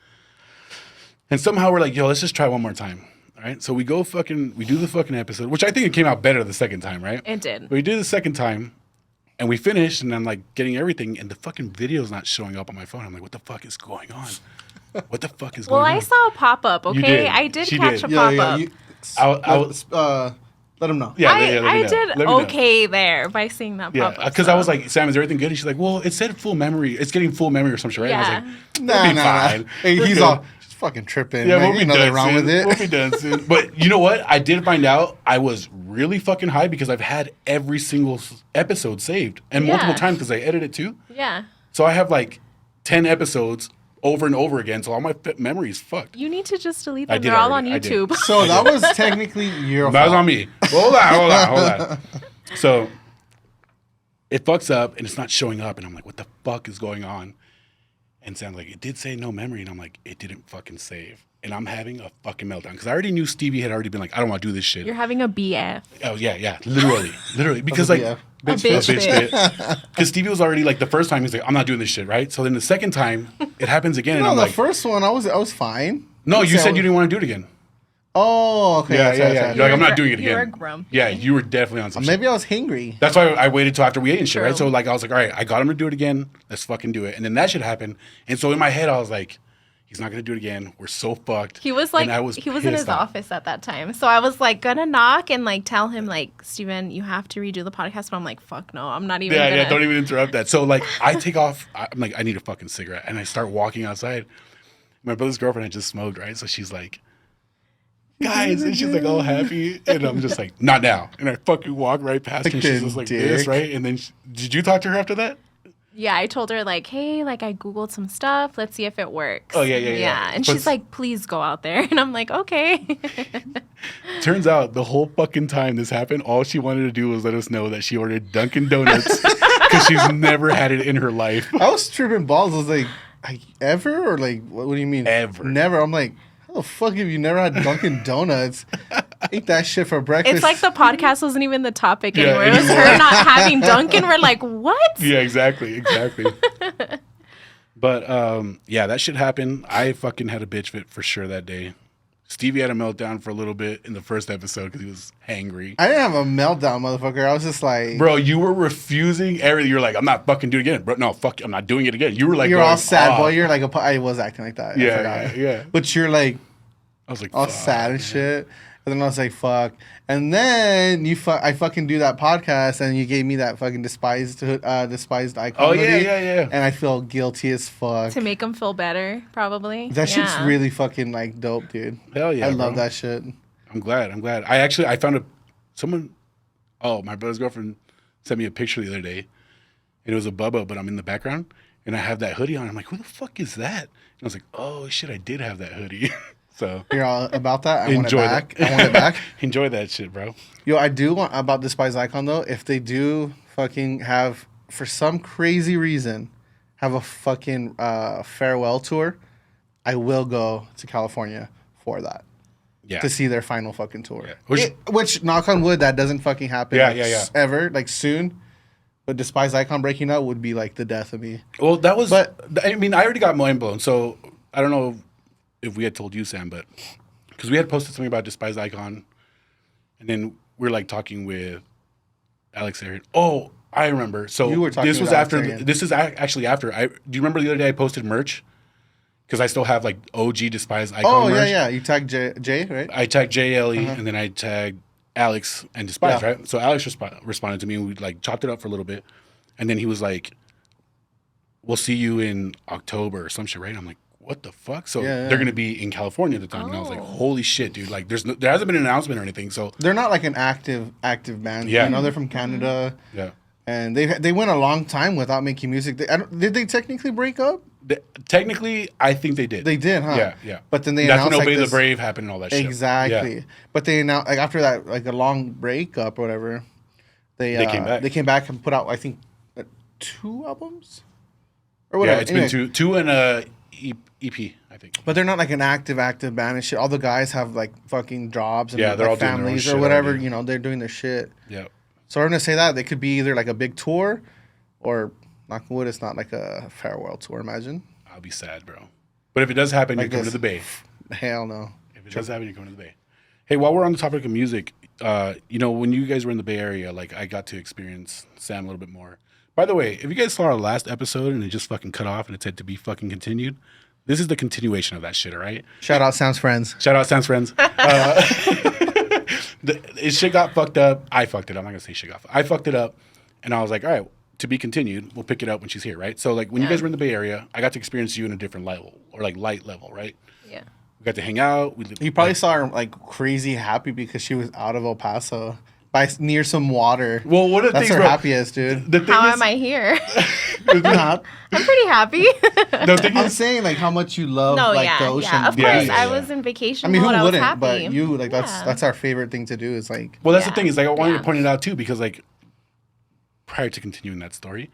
And somehow we're like, yo, let's just try one more time. All right. So we do the fucking episode, which I think it came out better the second time, right? It did. But we did the second time, and we finished, and I'm like getting everything, and the fucking video's not showing up on my phone. I'm like, what the fuck is going on? What the fuck is Well, going on? I saw a pop up. Okay, did. I did She catch did. a pop up. I was- Let him know. Yeah, I let me know. did Let me know. okay there by seeing that Yeah, pop up. because I was like, Sam, is everything good? And she's like, well, it said full memory. It's getting full memory or some shit, right? Yeah. And I was like, we'll be fine. Hey, We're he's good. all just fucking tripping. Yeah, man. we'll be Ain't nothing done wrong soon. with it. We'll be done soon. But you know what? I did find out I was really fucking high because I've had every single episode saved and multiple Yeah. times because I edit it too. Yeah, So I have like 10 episods over and over again. So all my memory is fucked. you need to just delete I them. did They're all on already. I did. YouTube. So that was technically your That was fault. on me. Hold on. So it fucks up and it's not showing up. And I'm like, what the fuck is going on? And Sam's like, it did say no memory. And I'm like, it didn't fucking save. And I'm having a fucking meltdown because I already knew Stevie had already been like, I don't want to do this shit. You're having a BF. Oh, yeah. Literally. Because like, Yeah. A bitch fit. Because Stevie was already like the first time he's like, I'm not doing this shit, right? So then the second time it happens again. And No, I'm the like, first one I was fine. no, you I said was- you didn't want to do it again. Oh, okay. Yeah. that's right. You're like, I'm not gr- doing it you were again. grumpy. Yeah, you were definitely on some shit. Maybe I was hangry. That's why I waited till after we ate and shit, right? True. So like I was like, all right, I got him to do it again. Let's fucking do it. And then that shit happened. And so in my head I was like, He's not gonna do it again. We're so fucked. He was like, And I he was in his pissed off. office at that time. So I was like, gonna knock and like tell him, like, Steven, you have to redo the podcast. But I'm like, fuck no, I'm not even Yeah, gonna. yeah, don't even interrupt that. So like, I take off. I'm like, I need a fucking cigarette, and I start walking outside. My brother's girlfriend had just smoked, right? So she's like, guys, and she's like all happy, and I'm just like, not now. And I fucking walk right past her, and she's just like this, Dick. right? And then did you talk to her after that? Yeah, I told her, like, hey, like, I Googled some stuff. Let's see if it works. Oh, yeah. And But- she's like, please go out there. And I'm like, okay. Turns out the whole fucking time this happened, all she wanted to do was let us know that she ordered Dunkin' Donuts because she's never had it in her life. I was tripping balls. I was like, ever? Or like, what do you mean? Ever. Never. I'm like, how the fuck have you never had Dunkin' Donuts? Ate that shit for breakfast. It's like the podcast wasn't even the topic Yeah, anymore. It was anymore. her not having Dunkin'. We're like, what? Yeah, exactly. But yeah, that shit happened. I fucking had a bitch fit for sure that day. Stevie had a meltdown for a little bit in the first episode because he was hangry. I didn't have a meltdown, motherfucker. I was just like, Bro, you were refusing everything. You're like, I'm not fucking doing it again. Bro, no, fuck, I'm not doing it again. You were like, you're going all sad, off. boy. You're like, I was acting like that. I Yeah, forgot. yeah. But you're like, I was like, all fuck, sad and man. shit. And then I was like, fuck. And then I fucking do that podcast, and you gave me that fucking despised icon. Oh, yeah, hoodie, yeah. And I feel guilty as fuck. To make him feel better, probably. That shit's Yeah. really fucking like dope, dude. Hell yeah, I love bro. that shit. I'm glad. I found someone, my brother's girlfriend sent me a picture the other day. And it was a Bubba, but I'm in the background. And I have that hoodie on. I'm like, who the fuck is that? And I was like, oh, shit, I did have that hoodie. So You're all about that. I want it enjoy back. that. I want it back. Enjoy that shit, bro. Yo, I do want about Despise Icon though. If they do fucking have, for some crazy reason, have a fucking farewell tour, I will go to California for that Yeah. to see their final fucking tour. Yeah. Which knock on wood, that doesn't fucking happen. Yeah, like, yeah. ever like soon. But Despise Icon breaking up would be like the death of me. Well, that was. But- I mean, I already got mind blown. So I don't know if we had told you, Sam, but because we had posted something about Despised Icon, and then we're like talking with Alex Arian. Oh, I remember. So You were talking this was with after. Alex Arian. This is actually after. Do you remember the other day I posted merch? Because I still have like OG Despised Icon Oh merch. yeah. You tagged Jay, right? I tagged JLE and then I tagged Alex and Despised, Yeah. right? So Alex responded to me and we like chopped it up for a little bit. And then he was like, we'll see you in October or some shit, right? And I'm like, what the fuck? So Yeah, yeah. they're going to be in California at the time. And I was like, Oh. holy shit, dude. Like there hasn't been an announcement or anything. So They're not like an active band. Yeah. You know, they're from Canada. yeah. And they went a long time without making music. Did they technically break up? Technically, I think they did. They did, huh? Yeah, yeah. But then they That's announced when Obey like the this, Brave happened and all that shit. exactly. Yeah. But they announced like after that like a long breakup or whatever, they came back. They came back and put out I think 2 albums or Yeah, whatever. it's Anyway, been two and a EP, I think. But they're not like an active band and shit. All the guys have like fucking jobs and Yeah, they're like, all doing their own families shit or whatever. already. You know, they're doing their shit. Yeah. So I'm gonna say that they could be either like a big tour, or knock on wood, it's not like a farewell tour. Imagine. I'll be sad, bro. But if it does happen, Like you're coming to this. the Bay. Hell no. If it does happen, you're coming to the Bay. Hey, while we're on the topic of music, you know, when you guys were in the Bay Area, like I got to experience Sam a little bit more. By the way, if you guys saw our last episode and it just fucking cut off and it said to be fucking continued, this is the continuation of that shit, all right? Shout out Sam's friends. Shout out Sam's friends. Shit got fucked up. I fucked it up. I'm not gonna say shit got fucked. I fucked it up, and I was like, all right, to be continued. We'll pick it up when she's here, right? So like when you Yeah. guys were in the Bay Area, I got to experience you in a different level or like light level, right? Yeah. We got to hang out. You probably saw her like crazy happy because she was out of El Paso near some water. Well, one of the That's things, her bro, happiest, dude. The thing How is, am I here? Not- I'm pretty happy. the thing I'm is, saying like how much you love No, like yeah, the ocean. yeah. Of Yeah, course, yeah, I yeah. was in vacation I mean, mode. who I was wouldn't? happy. But you like Yeah. that's our favorite thing to do is like. well, that's the Yeah. thing is like I wanted Yeah. to point it out too because like prior to continuing that story,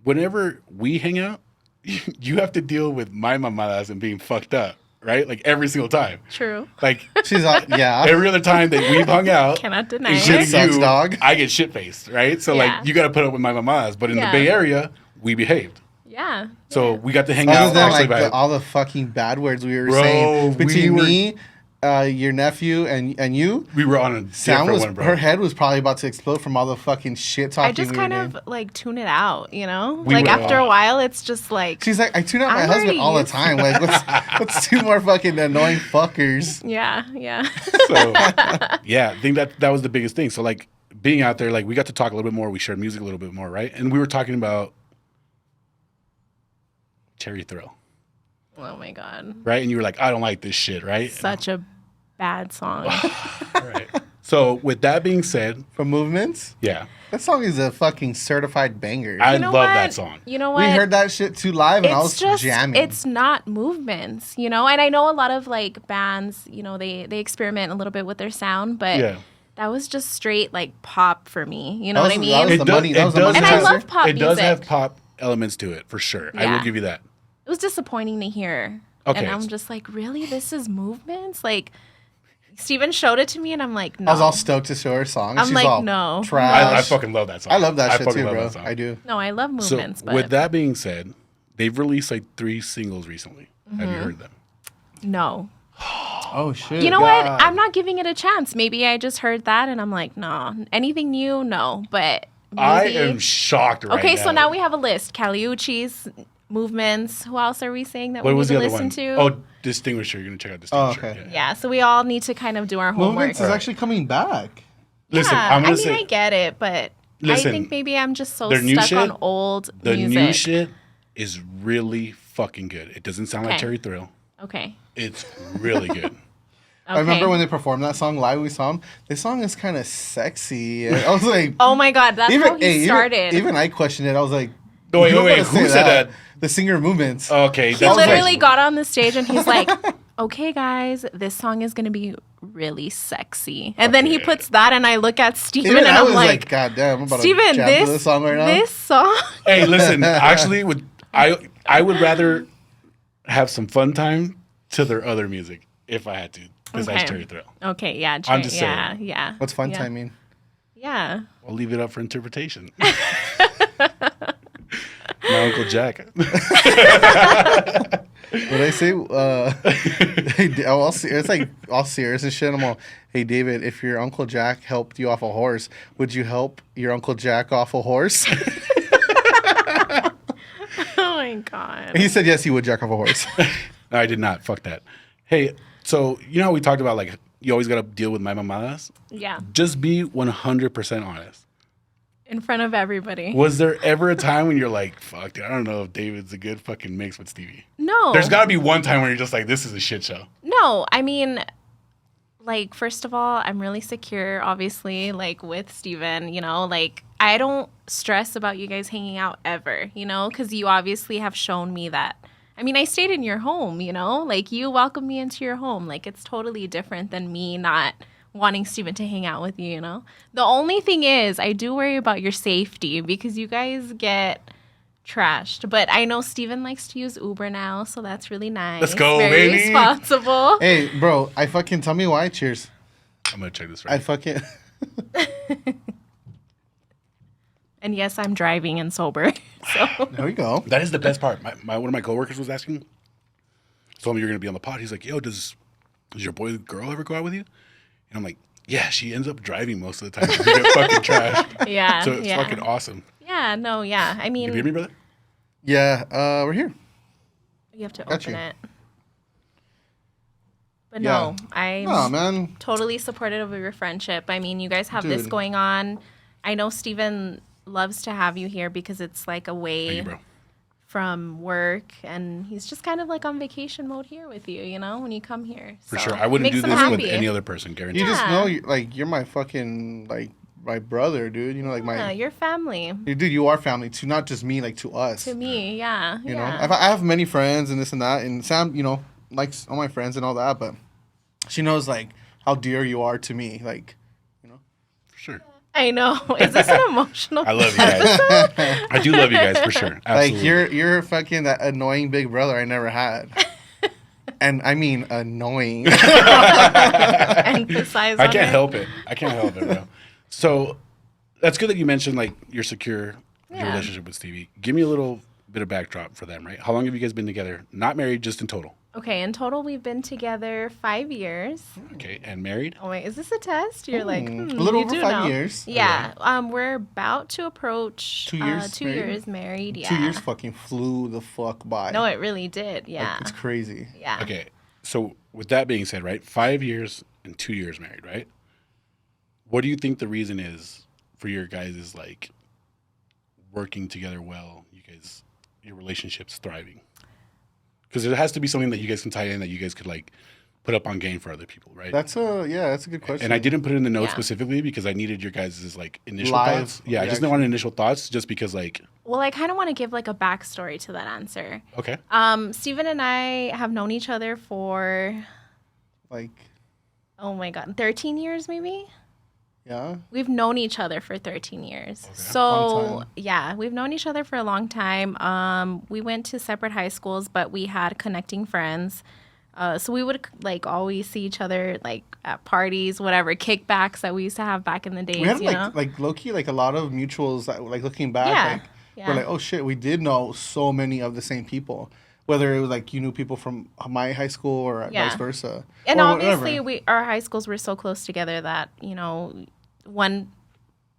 whenever we hang out, you have to deal with my mamadas and being fucked up, right? Like every single time. True. Like She's yeah. every other time that we've hung out, Cannot deny it's it. just Sucks, you, dog. I get shit faced, right? So Yeah. like you got to put up with my mamadas, but in the Yeah. Bay Area, we behaved. Yeah. So we got to hang Other out. than actually like by- all the fucking bad words we were Bro, saying between we were- me your nephew and you. We were on a Sam different was one, bro. her head was probably about to explode from all the fucking shit talking. I just kind of like tune it out, you know? We like were- after a while, it's just like, She's like, I tune out my I'm husband already all the used to time. Like, let's two more fucking annoying fuckers. yeah, yeah. So yeah, I think that was the biggest thing. So like being out there, like we got to talk a little bit more. We shared music a little bit more, right? And we were talking about Cherry Thrill, Oh my God. right? And you were like, I don't like this shit, right? Such a bad song. Right. So with that being said, From Movements, yeah, that song is a fucking certified banger. I You know love what? that song. You know what? We heard that shit too live, and I was It's just, jamming. it's not movements, you know? And I know a lot of like bands, you know, they experiment a little bit with their sound, but Yeah. that was just straight like pop for me. You know That what I was- mean? that was the money. That was the money And I chaser. love pop It does music. have pop elements to it for sure. I will Yeah. give you that. It was disappointing to hear. Okay. And I'm just like, really? This is movements? Like, Steven showed it to me, and I'm like, no. I was all stoked to show her song. and I'm she's like, all no. trash. I fucking love that song. I love that shit fucking too, love bro. that song. I do. No, I love So movements, but with that being said, they've released like 3 singles recently. Have Mm-hmm. you heard them? no. Oh shit. You know what? I'm not giving it a chance. Maybe I just heard that, and I'm like, no. Anything new? No. But maybe. I am shocked right now. Okay, so now we have a list. Caliucci's, movements. Who else are we saying that What we was need the to other listen one? to? Oh, Distinguisher. You're gonna check out Oh, Distinguisher. okay. Yeah, so we all need to kind of do our homework. Movements is actually coming back. Listen, Yeah, I'm gonna I mean, say I get it, but Listen, I think maybe I'm just so their new stuck shit- on old the music. new shit is really fucking good. It doesn't sound like Okay. Cherry Thrill. Okay. It's really good. I remember Okay. when they performed that song live. We saw them. This song is kind of sexy. And I was like, Oh my God, that's how he started. Even I questioned it. I was like, No, wait, you wait, don't wait. gotta Who say said that? The singer of Movements. Okay, he that was literally like, got on the stage and he's like, okay, guys, this song is going to be really sexy. And then he Okay. puts that, and I look at Steven Even and I I'm was like, God damn, I'm about Steven, to jam to this song right now. this song. Hey, listen. Actually, I would rather have some fun time to their other music if I had to, besides Okay. Cherry Thrill. Okay, yeah. I'm just yeah, saying. yeah. What's fun yeah. time mean? Yeah. I'll leave it up for interpretation. My Uncle Jack. What I say? It's like all serious and shit. I'm all, hey David, if your Uncle Jack helped you off a horse, would you help your Uncle Jack off a horse? Oh my God. He said yes, he would jack off a horse. No, I did not. Fuck that. Hey, so you know how we talked about like you always got to deal with my mamadas? Yeah. Just be 100% honest. In front of everybody. Was there ever a time when you're like, fuck, dude, I don't know if David's a good fucking mix with Stevie? No. There's got to be one time where you're just like, this is a shit show. No, I mean, like, first of all, I'm really secure, obviously, like, with Steven, you know, like, I don't stress about you guys hanging out ever, you know, because you obviously have shown me that. I mean, I stayed in your home, you know, like, you welcomed me into your home. Like, it's totally different than me not wanting Steven to hang out with you, you know. The only thing is, I do worry about your safety because you guys get trashed. But I know Steven likes to use Uber now, so that's really nice. Let's go, Very baby. responsible. Hey, bro, I fucking tell me why. Cheers. I'm going to check this I right. fucking. And yes, I'm driving and sober. So There we go. That is the best part. One of my coworkers was asking, told me you're going to be on the pod. He's like, yo, does your boy girl ever go out with you? And I'm like, yeah, she ends up driving most of the time. We get fucking trashed. yeah, So it's yeah, fucking awesome. yeah. No, yeah. I mean, You hear me, brother? Yeah, we're here. you have to Got open you. it. But Yeah. no, I'm Oh man, totally supportive of your friendship. I mean, you guys have this Dude. going on. I know Steven loves to have you here because it's like a Thank way you, bro. from work, and he's just kind of like on vacation mode here with you, you know, when you come here. For So, sure. I wouldn't makes do him this with happy. any other person, guaranteed. you just Yeah. know, you're my fucking like my brother, dude. You know, like Yeah, my your family. dude. You are family to not just me, like to us. To me, yeah. You know, yeah. I have many friends and this and that, and Sam, you know, likes all my friends and all that, but she knows like how dear you are to me. Like, For sure. I know. Is this an emotional? I love you guys. I do love you guys for sure. Absolutely. like you're fucking that annoying big brother I never had. And I mean annoying. Emphasize I on can't it. help it. I can't help it, bro. So that's good that you mentioned like you're secure with your Yeah. relationship with Stevie. Give me a little bit of backdrop for them, right? How long have you guys been together? Not married, just in total. Okay, in total, we've been together 5 years. Okay, and married? Oh wait, is this a test? You're like, a little you over do 5 know. years. Yeah, we're about to approach 2 years 2 married? years married. Yeah, 2 years fucking flew the fuck by. No, it really did. Like, Yeah, it's crazy. yeah. Okay, so with that being said, right, 5 years and 2 years married, right? What do you think the reason is for your guys' like working together well? Your relationship's thriving. Because there has to be something that you guys can tie in that you guys could like put up on game for other people, right? That's a good question. And I didn't put it in the notes Yeah. specifically because I needed your guys' like initial Live thoughts. Yeah, I just reaction. didn't want initial thoughts just because like Well, I kind of want to give like a backstory to that answer. okay. Steven and I have known each other for, like, oh my God, 13 years maybe? yeah. We've known each other for 13 years. Long So, time. yeah, we've known each other for a long time. We went to separate high schools, but we had connecting friends. So we would like always see each other like at parties, whatever, kickbacks that we used to have back in the days, We had you know? like low key like a lot of mutuals that like looking back Yeah, like yeah. we're like, oh shit, we did know so many of the same people. Whether it was like you knew people from my high school or Yeah. vice versa. And or obviously, whatever. our high schools were so close together that, you know, one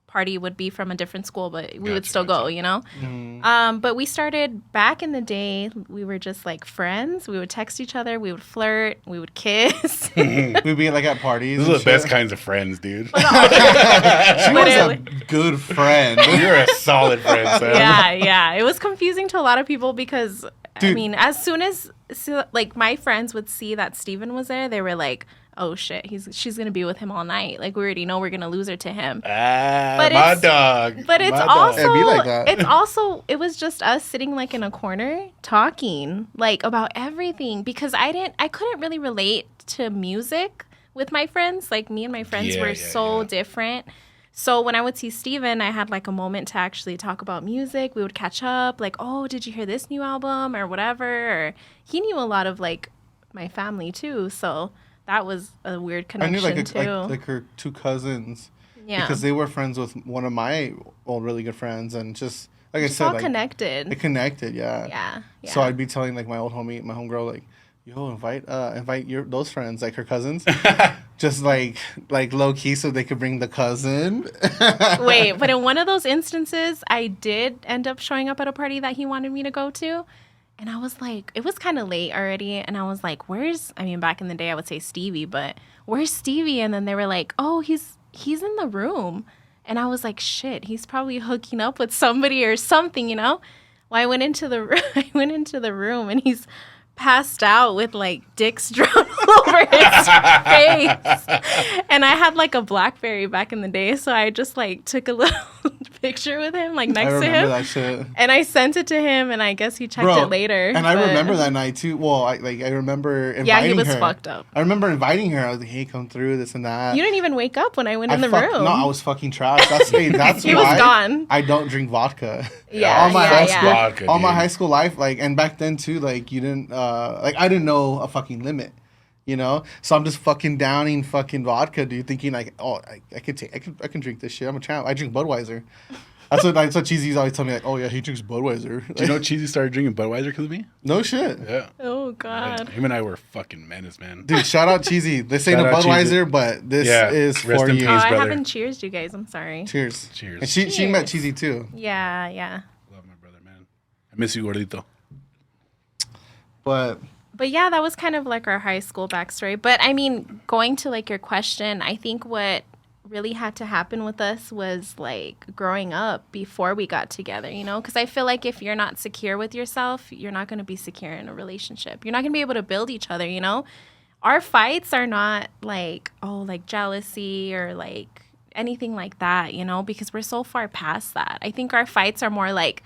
party would be from a different school, but we would Gotcha, still go, gotcha. you know? But we started back in the day, we were just like friends. We would text each other, we would flirt, we would kiss. We'd be like at parties. Those are and the best shit. kinds of friends, dude. She was a Literally. good friend. You're a solid friend, Sam. Yeah. It was confusing to a lot of people because, I Dude. mean, as soon as, like, my friends would see that Steven was there, they were like, oh shit, she's gonna be with him all night. Like, we already know we're gonna lose her to him. Ah, But my it's- dog. But it's My dog. also It'd be like that. it's also it was just us sitting like in a corner talking like about everything because I couldn't really relate to music with my friends. Like me and my friends Yeah, were yeah, so yeah. different. So when I would see Steven, I had like a moment to actually talk about music. We would catch up, like, oh, did you hear this new album or whatever? Or he knew a lot of like my family too. So that was a weird I connection knew like too. like her two cousins. Yeah. Because they were friends with one of my old really good friends and just like It's I all said, like connected. it connected, yeah. Yeah. So I'd be telling like my old homie, my homegirl, like, yo, invite those friends, like her cousins. Just like low key so they could bring the cousin. Wait, but in one of those instances, I did end up showing up at a party that he wanted me to go to. And I was like, it was kind of late already. And I was like, back in the day, I would say Stevie, but where's Stevie? And then they were like, oh, he's in the room. And I was like, shit, he's probably hooking up with somebody or something, you know? Well, I went into the room and he's passed out with like dicks drawn all over his face. And I had like a BlackBerry back in the day, so I just like took a little picture with him like I next to remember him. that shit. And I sent it to him, and I guess he checked it later. And I but- remember that night too. Well, I remember inviting Yeah, he was her. fucked up. I remember inviting her. I was like, "Hey, come through, this and that." You didn't even wake up when I went in the room. No, I was fucking trash. That's He why was gone. I don't drink vodka. Yeah, all my yeah, high yeah. school, Vodka, all my dude. high school life, like, and back then too, like, you didn't, like, I didn't know a fucking limit, you know. So I'm just fucking downing fucking vodka, dude, thinking like, oh, I can drink this shit. I'm a champ. I drink Budweiser. That's what Cheesy's always telling me, like, oh yeah, he drinks Budweiser. Do you know Cheesy started drinking Budweiser because of me? No shit. Yeah. Oh God. Him and I were fucking menace, man. Dude, shout out Cheesy. This ain't a Shout out Cheesy. Budweiser, but this Yeah, is rest for in you. Oh, peace. I brother. haven't cheersed you guys. I'm sorry. Cheers. Cheers. And she met Cheers. Cheesy too. Yeah. Love my brother, man. I miss you, gordito. But But yeah, that was kind of like our high school backstory. But I mean, going to like your question, I think what really had to happen with us was like growing up before we got together, you know? Because I feel like if you're not secure with yourself, you're not going to be secure in a relationship. You're not going to be able to build each other, you know? Our fights are not like, oh, like jealousy or like anything like that, you know? Because we're so far past that. I think our fights are more like,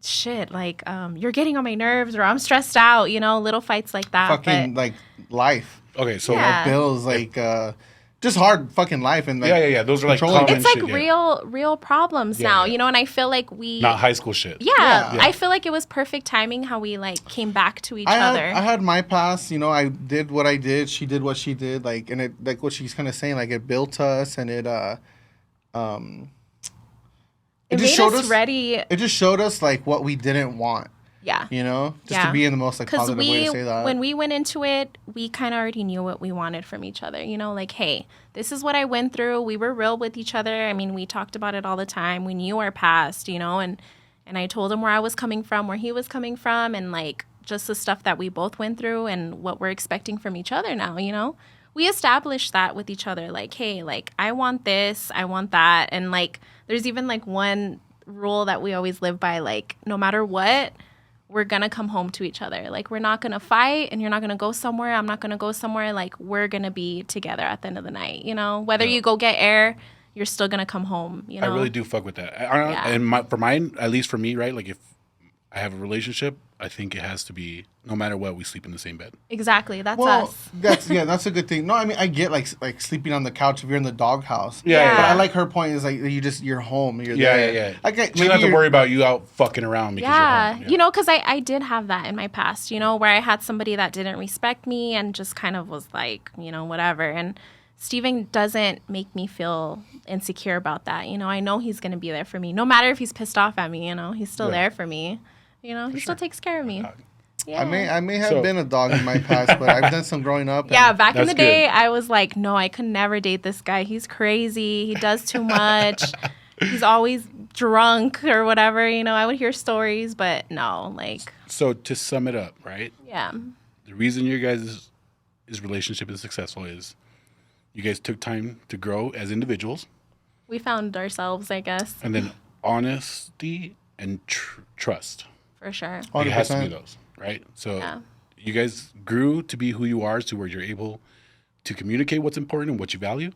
shit, like you're getting on my nerves or I'm stressed out, you know, little fights like that. fucking but like life. Okay, so Yeah. Bills, like just hard fucking life and like yeah. Those are like controlling- common it's like shit, yeah. real problems Yeah, now, yeah. you know, and I feel like we Not high school shit. yeah, Yeah. I feel like it was perfect timing how we like came back to each I other. had my past, you know, I did what I did, she did what she did, like, and it, like what she's kind of saying, like it built us and it it just made showed us us ready. it just showed us like what we didn't want. Yeah. You know, just Yeah. to be in the most like Because positive way to say that. when we went into it, we kind of already knew what we wanted from each other. You know, like, hey, this is what I went through. We were real with each other. I mean, we talked about it all the time. We knew our past, you know, and I told him where I was coming from, where he was coming from, and like just the stuff that we both went through and what we're expecting from each other now, you know. We established that with each other, like, hey, like, I want this, I want that. And like, there's even like one rule that we always live by, like, no matter what, we're gonna come home to each other. Like, we're not gonna fight, and you're not gonna go somewhere, I'm not gonna go somewhere. Like, we're gonna be together at the end of the night, you know. Whether you go get air, you're still gonna come home, you know. I really do fuck with that. I don't, Yeah. and for mine, at least for me, right? Like if I have a relationship, I think it has to be no matter what, we sleep in the same bed. Exactly, that's well, us. that's a good thing. No, I mean I get like sleeping on the couch if you're in the doghouse. Yeah. But I like her point is like you're home. You're Yeah, there. yeah. Like You don't have to worry about you out fucking around because Yeah. you're home. You know, because I did have that in my past, you know, where I had somebody that didn't respect me and just kind of was like, you know, whatever. And Steven doesn't make me feel insecure about that. You know, I know he's going to be there for me. No matter if he's pissed off at me, you know, he's still there for me. You know, he still takes care of me. Yeah. I may have So- been a dog in my past, but I've done some growing up. Yeah, and- back in That's the day, good. I was like, no, I could never date this guy. He's crazy. He does too much. He's always drunk or whatever. You know, I would hear stories, but no, like, So to sum it up, right? yeah. The reason your guys' relationship is successful is you guys took time to grow as individuals, We found ourselves, I guess, and then honesty and trust. for sure. It has to be 100%. those, right? So Yeah. you guys grew to be who you are, to where you're able to communicate what's important and what you value,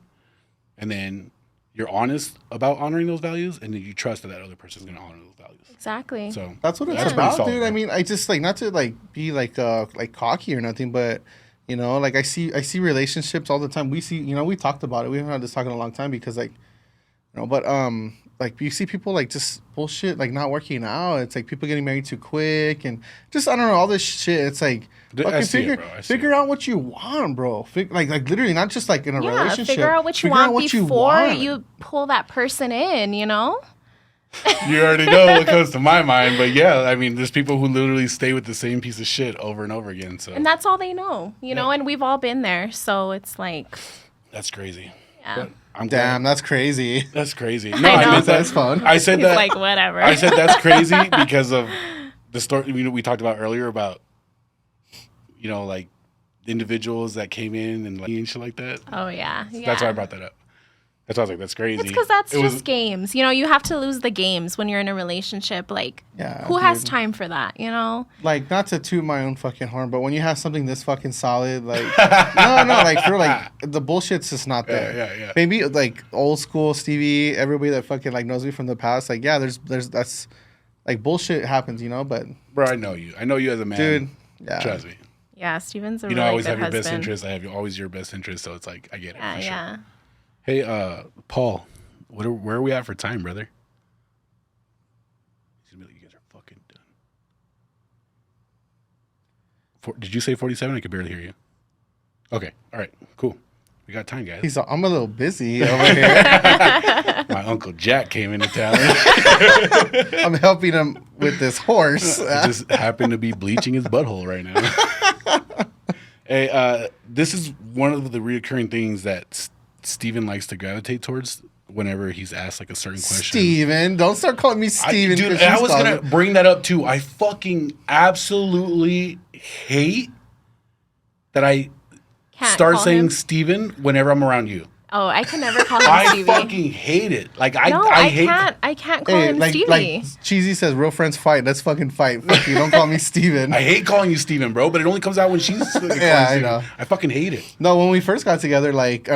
and then you're honest about honoring those values, and then you trust that other person's going to honor those values. Exactly. So That's what it's pretty about, solid, dude. bro. I mean, I just like not to like be like cocky or nothing, but you know, like I see relationships all the time. We see, you know, we talked about it. We haven't had this talk in a long time because like, you know, but like you see people like just bullshit, like not working out. It's like people getting married too quick and just I don't know all this shit. It's like I fucking see it, figure bro. I see figure it. out what you want, bro. Like literally not just like in a Yeah, relationship. figure out what you Figure out want what you before want. you pull that person in, you know? You already know what comes to my mind, but yeah, I mean, there's people who literally stay with the same piece of shit over and over again. So And that's all they know, you know? And we've all been there. So it's like, that's crazy. yeah. But I'm Damn, glad. that's crazy. That's crazy. No, I I, know. meant that. That's fun. I said He's that. like, whatever. I said that's crazy because of the story we talked about earlier about, you know, like individuals that came in and like and shit like that. Oh, yeah. That's why I brought that up. That's why I was like, that's crazy. It's because that's It was- just games. You know, you have to lose the games when you're in a relationship. Like, Yeah, who has dude. time for that, you know? Like not to toot my own fucking horn, but when you have something this fucking solid, like no, like for like the bullshit's just not there. Yeah. Maybe like old school Stevie, everybody that fucking like knows me from the past, like yeah, there's that's like bullshit happens, you know. But Bro, I know you. I know you as a man. dude, yeah, Trust me. Yeah, Steven's a You know, I really always good have your husband. best interest. I have always your best interest. So it's like, I get it. Yeah, for sure. yeah. Hey, Paul, where are we at for time, brother? He's gonna be like, you guys are fucking done. Did you say 47? I could barely hear you. Okay. All right. Cool. We got time, guys. I'm a little busy over here. My Uncle Jack came into town. I'm helping him with this horse. Just happened to be bleaching his butthole right now. Hey, this is one of the reoccurring things that Steven likes to gravitate towards whenever he's asked like a certain question. Steven, don't start calling me Steven. Dude, 'cause I she's was calling gonna me- bring that up too. I fucking absolutely hate that I Can't start call saying him. Steven whenever I'm around you. Oh, I can never call him I Stevie. fucking hate it. Like no, I I hate can't. I can't call Hey, him like Stevie. Cheesy says, real friends fight. Let's fucking fight. Fuck you. Don't call me Steven. I hate calling you Steven, bro, but it only comes out when she's calling you Yeah, I Steven. know. I fucking hate it. No, when we first got together, like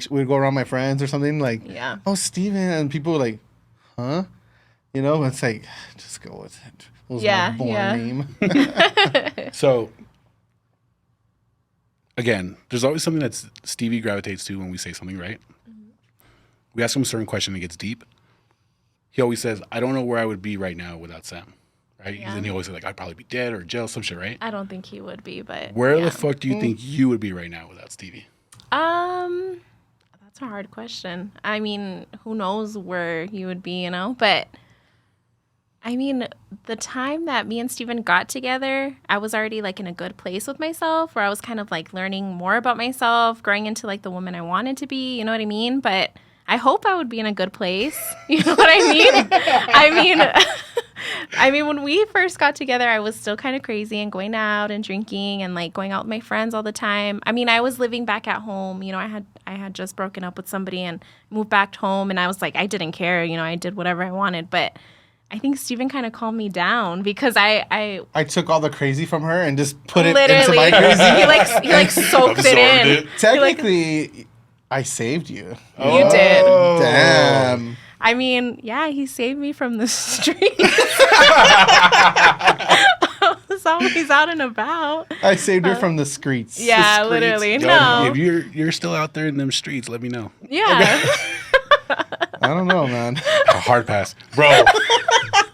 we'd go around my friends or something, like, Yeah. oh, Steven, and people were like, huh? You know, it's like, just go with it. It was Yeah, my born yeah. name. So again, there's always something that Stevie gravitates to when we say something, right? We ask him a certain question and it gets deep. He always says, I don't know where I would be right now without Sam. Right? Yeah. And he always says, like, I'd probably be dead or in jail, some shit, right? I don't think he would be, but Where yeah. the fuck do you think you would be right now without Stevie? That's a hard question. I mean, who knows where you would be, you know? But I mean, the time that me and Steven got together, I was already like in a good place with myself, where I was kind of like learning more about myself, growing into like the woman I wanted to be, you know what I mean? But I hope I would be in a good place. You know what I mean? I mean, when we first got together, I was still kind of crazy and going out and drinking and like going out with my friends all the time. I mean, I was living back at home. You know, I had just broken up with somebody and moved back home, and I was like, I didn't care. You know, I did whatever I wanted. But I think Steven kind of calmed me down because I took all the crazy from her and just put it literally into my crazy. he like soaked it Absorbed in. it. Technically, I saved you. You did. Damn. I mean, yeah, he saved me from the streets. I was always out and about. I saved her from the streets. Yeah, The streets. literally. Yo, No. if you're still out there in them streets, let me know. Yeah. I don't know, man. A hard pass, bro.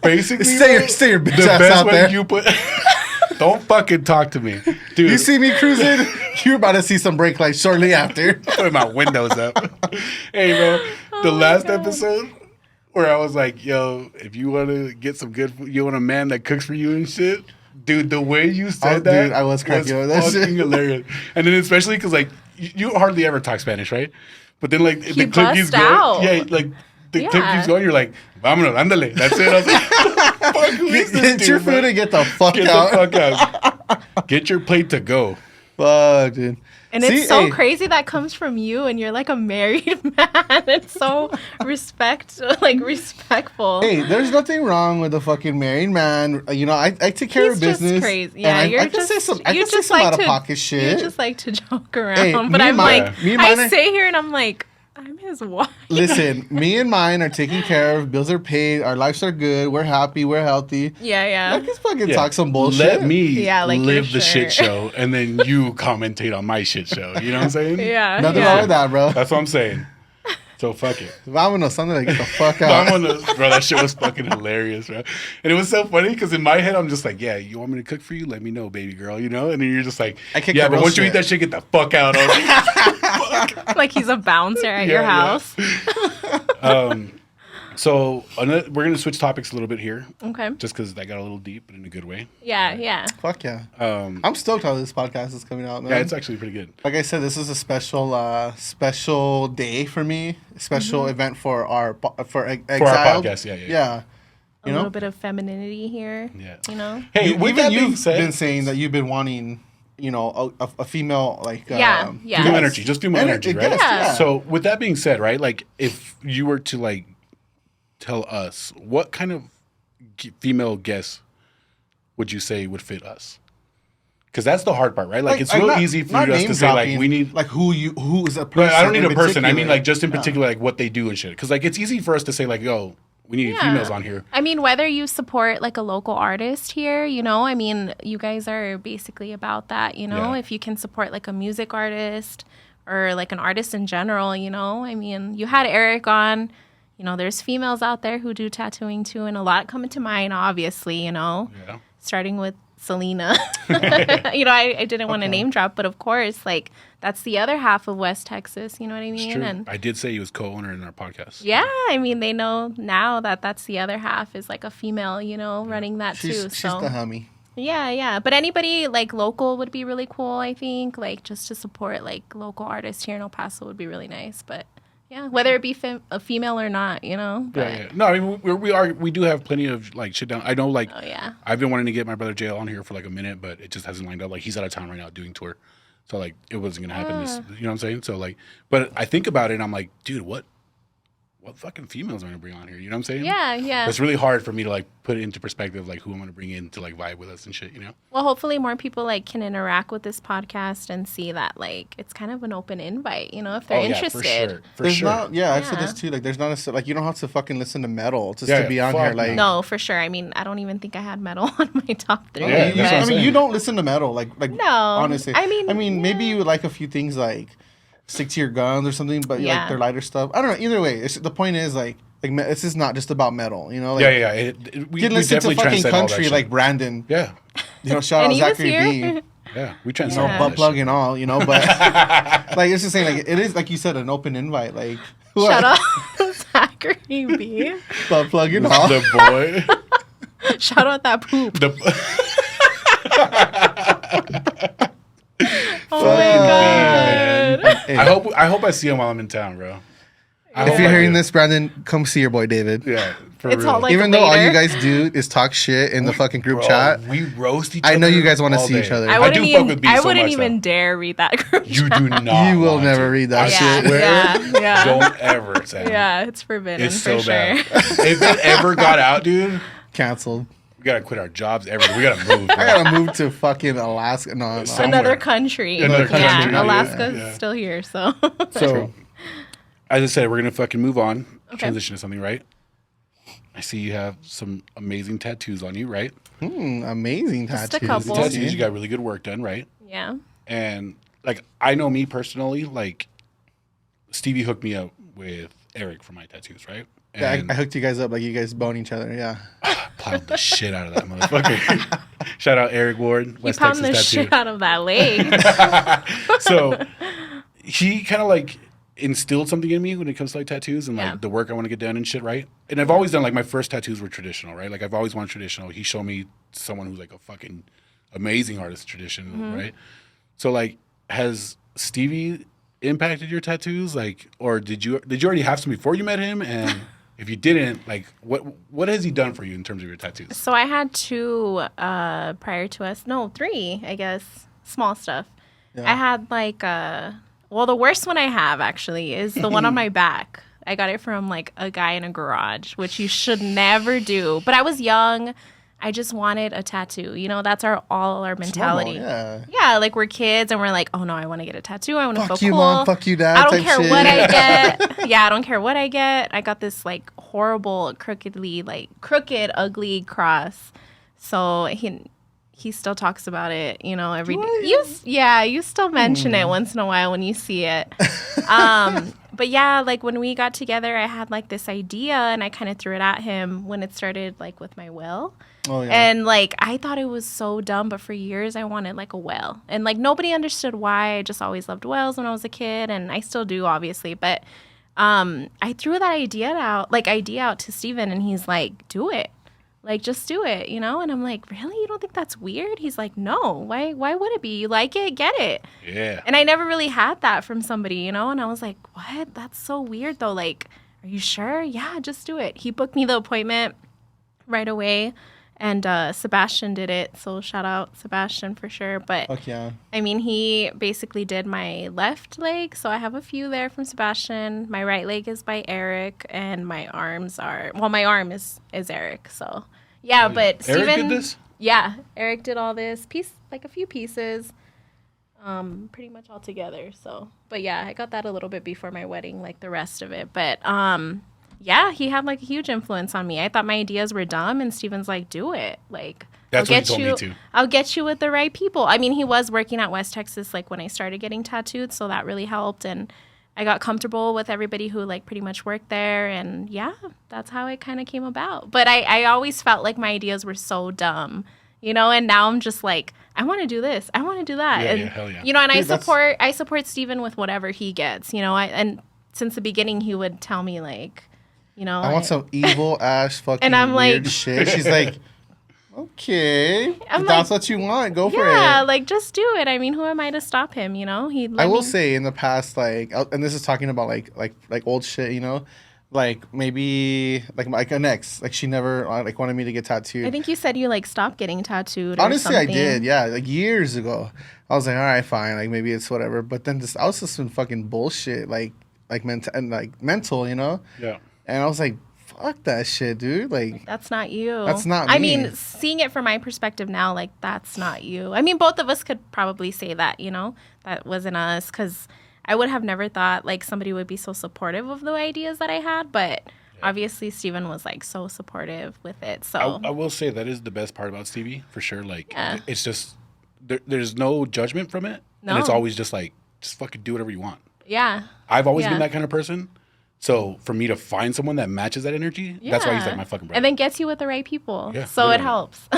Basically, Stay your bitch the ass best out way there. you put. Don't fucking talk to me, dude. You see me cruising, you're about to see some brake lights shortly after. Putting my windows up. Hey, bro, the last episode where I was like, "Yo, if you want to get some good food, you want a man that cooks for you and shit." Dude, the way you said that, dude, I was cracking up with that fucking shit. hilarious. And then especially because like you hardly ever talk Spanish, right? But then like if He the clip keeps bust going, out. yeah, like the clip Yeah. keeps going, you're like, "Vámonos, ándale." That's it. I was like, "Fuck, who is this Get dude, your bro? food and get the fuck Get out. the fuck out. Get your plate to go." Fuck, dude. And See, it's so hey, crazy that comes from you, and you're like a married man. It's so respectful. Hey, there's nothing wrong with a fucking married man. You know, I take care He's of just business. crazy. Yeah, and you're I can just say some. I you can say just some like out of to- pocket You shit. just like to joke around, Hey, but me I'm and like, me and I mine are- stay here and I'm like, I'm his wife. Listen, me and mine are taken care of. Bills are paid. Our lives are good. We're happy. We're healthy. Yeah, I yeah. can fucking Yeah. talk some bullshit. Let me Yeah, like live your the shit shirt. show, and then you commentate on my shit show. You know what I'm saying? Yeah. Nothing yeah. wrong with that, bro. That's what I'm saying. So fuck it. Vámonos, something like get the fuck out. Vámonos, bro. That shit was fucking hilarious, bro. And it was so funny because in my head, I'm just like, yeah, you want me to cook for you? Let me know, baby girl, you know? And then you're just like, I kick yeah, the but real once you eat shit. that shit, get the fuck out. I was like, Like he's a bouncer at your Yeah, house. so we're going to switch topics a little bit here Okay. just because that got a little deep, but in a good way. Yeah, yeah. Fuck yeah. Um, I'm stoked how this podcast is coming out, man. yeah, it's actually pretty good. Like I said, this is a special day for me. A special event for Exiled. podcast, yeah. Yeah. A You know? little bit of femininity here. Yeah. You know? Hey, with that being you've said, been saying that you've been wanting, you know, a female like Yeah, yeah. female energy, just female energy, right? Yeah. So with that being said, right, like if you were to like tell us what kind of female guest would you say would fit us? Because that's the hard part, right? Like it's real not- easy for not us to name say like dropping, we need. like who is a But person. I don't need in a person. I mean particular. like just in particular like what they do and shit. Because like it's easy for us to say like, yo, we need Yeah. females on here. I mean, whether you support like a local artist here, you know, I mean, you guys are basically about that, you know, Yeah. if you can support like a music artist or like an artist in general, you know, I mean, you had Eric on, you know, there's females out there who do tattooing too, and a lot coming to mind, obviously, you know, Yeah. starting with Selena. You know, I didn't want to name drop, but of course, like that's the other half of West Texas, you know what I It's mean? true. And I did say he was co-owner in our podcast. yeah, I mean, they know now that that's the other half is like a female, you know, running that too. she's So the homie. yeah, yeah. But anybody like local would be really cool, I think. Like just to support like local artists here in El Paso would be really nice. But yeah, whether it be a female or not, you know. But, Yeah, yeah. No, I mean we do have plenty of like shit down. I know like Oh yeah. I've been wanting to get my brother Jay on here for like a minute, but it just hasn't lined up. Like he's out of town right now doing tour, so like it wasn't gonna happen. You know what I'm saying? So like, but I think about it, and I'm like, dude, what fucking females am I gonna bring on here? You know what I'm saying? Yeah, yeah. It's really hard for me to like put it into perspective, like who I'm gonna bring in to like vibe with us and shit. You know? Well, hopefully more people like can interact with this podcast and see that like it's kind of an open invite, you know, if they're interested. Yeah, for sure. For There's sure. not, yeah, I've said Yeah. this too. Like, there's not a like you don't have to fucking listen to metal just Yeah, to be on fuck here. Like, No, for sure. I mean, I don't even think I had metal on my top 3. Yeah, you, that's what I'm I mean, saying. you don't listen to metal. Like No. honestly. I mean, maybe yeah. you would like a few things like stick to your guns or something, but you Yeah. like their lighter stuff. I don't know. Either way, the point is like this is not just about metal. You know, like, Yeah. We You can listen to definitely fucking transcend all that country shit. like Brandon. Yeah, You know, shout And out he was Zachary here. B. yeah. We You transcend know, all butt that plug shit. and all. You know, but like it's just saying like it is like you said an open invite. Like Shut up, Zachary B. butt plug and all. The boy. Shout out that poop. Oh my god. Hey, I hope I see him while I'm in town, bro. if you're hearing this, Brandon, come see your boy David. yeah, for It's real. all like Even though all you later. guys do is talk shit in the fucking group Bro, chat, we roast each other. I know you guys want to all see day. each other. I do wouldn't fuck even. with B I so wouldn't much, even though. dare read that group. You chat. do not. You will want never to. read that I shit. swear. Yeah. Don't ever, Sam. Yeah, it's forbidden It's for so sure. bad. If it ever got out, dude, Canceled. we gotta quit our jobs. Everything. We gotta move. I Bro. gotta move to fucking Alaska. No. Somewhere. Another country. Another country, Yeah, yeah, Alaska's yeah. still here, so. So, as I said, we're gonna fucking move on. Okay. Transition to something, right? I see you have some amazing tattoos on you, right? Amazing Just a tattoos. couple. Tattoos. You got really good work done, right? Yeah. And like, I know me personally, like, Stevie hooked me up with Eric for my tattoos, right? Yeah, And I hooked you guys up like you guys bone each other. Yeah. plowed the shit out of that motherfucker. Shout out Eric Ward, You West pound Texas the tattoo. shit out of that leg. So he kind of like instilled something in me when it comes to like tattoos and like Yeah. the work I want to get done and shit, right? And I've always done like my first tattoos were traditional, right? Like I've always wanted traditional. He showed me someone who's like a fucking amazing artist tradition, Mm-hmm. right? So like, has Stevie impacted your tattoos? Like, or did you already have some before you met him? And if you didn't, like, what has he done for you in terms of your tattoos? So I had two prior to us. No, three, I guess. Small stuff. I had like well, the worst one I have actually is the one on my back. I got it from like a guy in a garage, which you should never do. But I was young. I just wanted a tattoo. You know, that's all our mentality. Yeah. Yeah, like we're kids and we're like, oh no, I want to get a tattoo. I want to feel Fuck you, cool. mom. Fuck you, dad. I don't type care shit. what I get. Yeah, I don't care what I get. I got this like horrible, crooked, ugly cross. So he still talks about it, you know, every day. You still mention it once in a while when you see it. But yeah, like when we got together, I had like this idea and I kind of threw it at him when it started like with my will. Oh, yeah. And like I thought it was so dumb, but for years I wanted like a whale. And like nobody understood why. I just always loved whales when I was a kid, and I still do obviously. But I threw that idea out to Steven, and he's like, do it. Like, just do it, you know? And I'm like, really? You don't think that's weird? He's like, no. Why would it be? You like it? Get it. Yeah. And I never really had that from somebody, you know? And I was like, what? That's so weird, though. Like, are you sure? Yeah, just do it. He booked me the appointment right away. And Sebastian did it. So shout out Sebastian for sure. But Fuck yeah. I mean, he basically did my left leg. So I have a few there from Sebastian. My right leg is by Eric. And my arms are, well, my arm is Eric. So yeah, but Eric Steven, did this? Yeah, Eric did all this like a few pieces, pretty much all together. So, but yeah, I got that a little bit before my wedding, like the rest of it. But yeah, he had like a huge influence on me. I thought my ideas were dumb, and Steven's like, do it. Like, That's what he told me too. I'll get you with the right people. I mean, he was working at West Texas like when I started getting tattooed, so that really helped. And I got comfortable with everybody who like pretty much worked there. And yeah, that's how it kind of came about. But I always felt like my ideas were so dumb, you know, and now I'm just like, I want to do this. I want to do that. Yeah, and, yeah, hell yeah. You know, and Dude, I support Steven with whatever he gets, you know, and since the beginning, he would tell me like, you know, I want some evil ass fucking And I'm weird like- shit. She's like, okay, I'm if that's like, what you want, go for yeah, it. like just do it. I mean, who am I to stop him? You know, I will say in the past, like, and this is talking about like old shit, you know, like maybe like an ex, like she never like wanted me to get tattooed. I think you said you like stopped getting tattooed. Or Honestly, I something. did, yeah, like years ago. I was like, all right, fine, like maybe it's whatever. But then I was just some fucking bullshit, like mental, you know. Yeah. And I was like, fuck that shit, dude. Like, That's not you. That's not I me. mean, seeing it from my perspective now, like, that's not you. I mean, both of us could probably say that, you know, that wasn't us. Because I would have never thought, like, somebody would be so supportive of the ideas that I had. But obviously, Steven was, like, so supportive with it. So, I will say that is the best part about Stevie, for sure. Like, Yeah. it's just, there's no judgment from it. No. And it's always just like, just fucking do whatever you want. yeah. I've always Yeah. been that kind of person. So for me to find someone that matches that energy, that's why he's like my fucking brother. And then gets you with the right people. Yeah, so it literally. helps.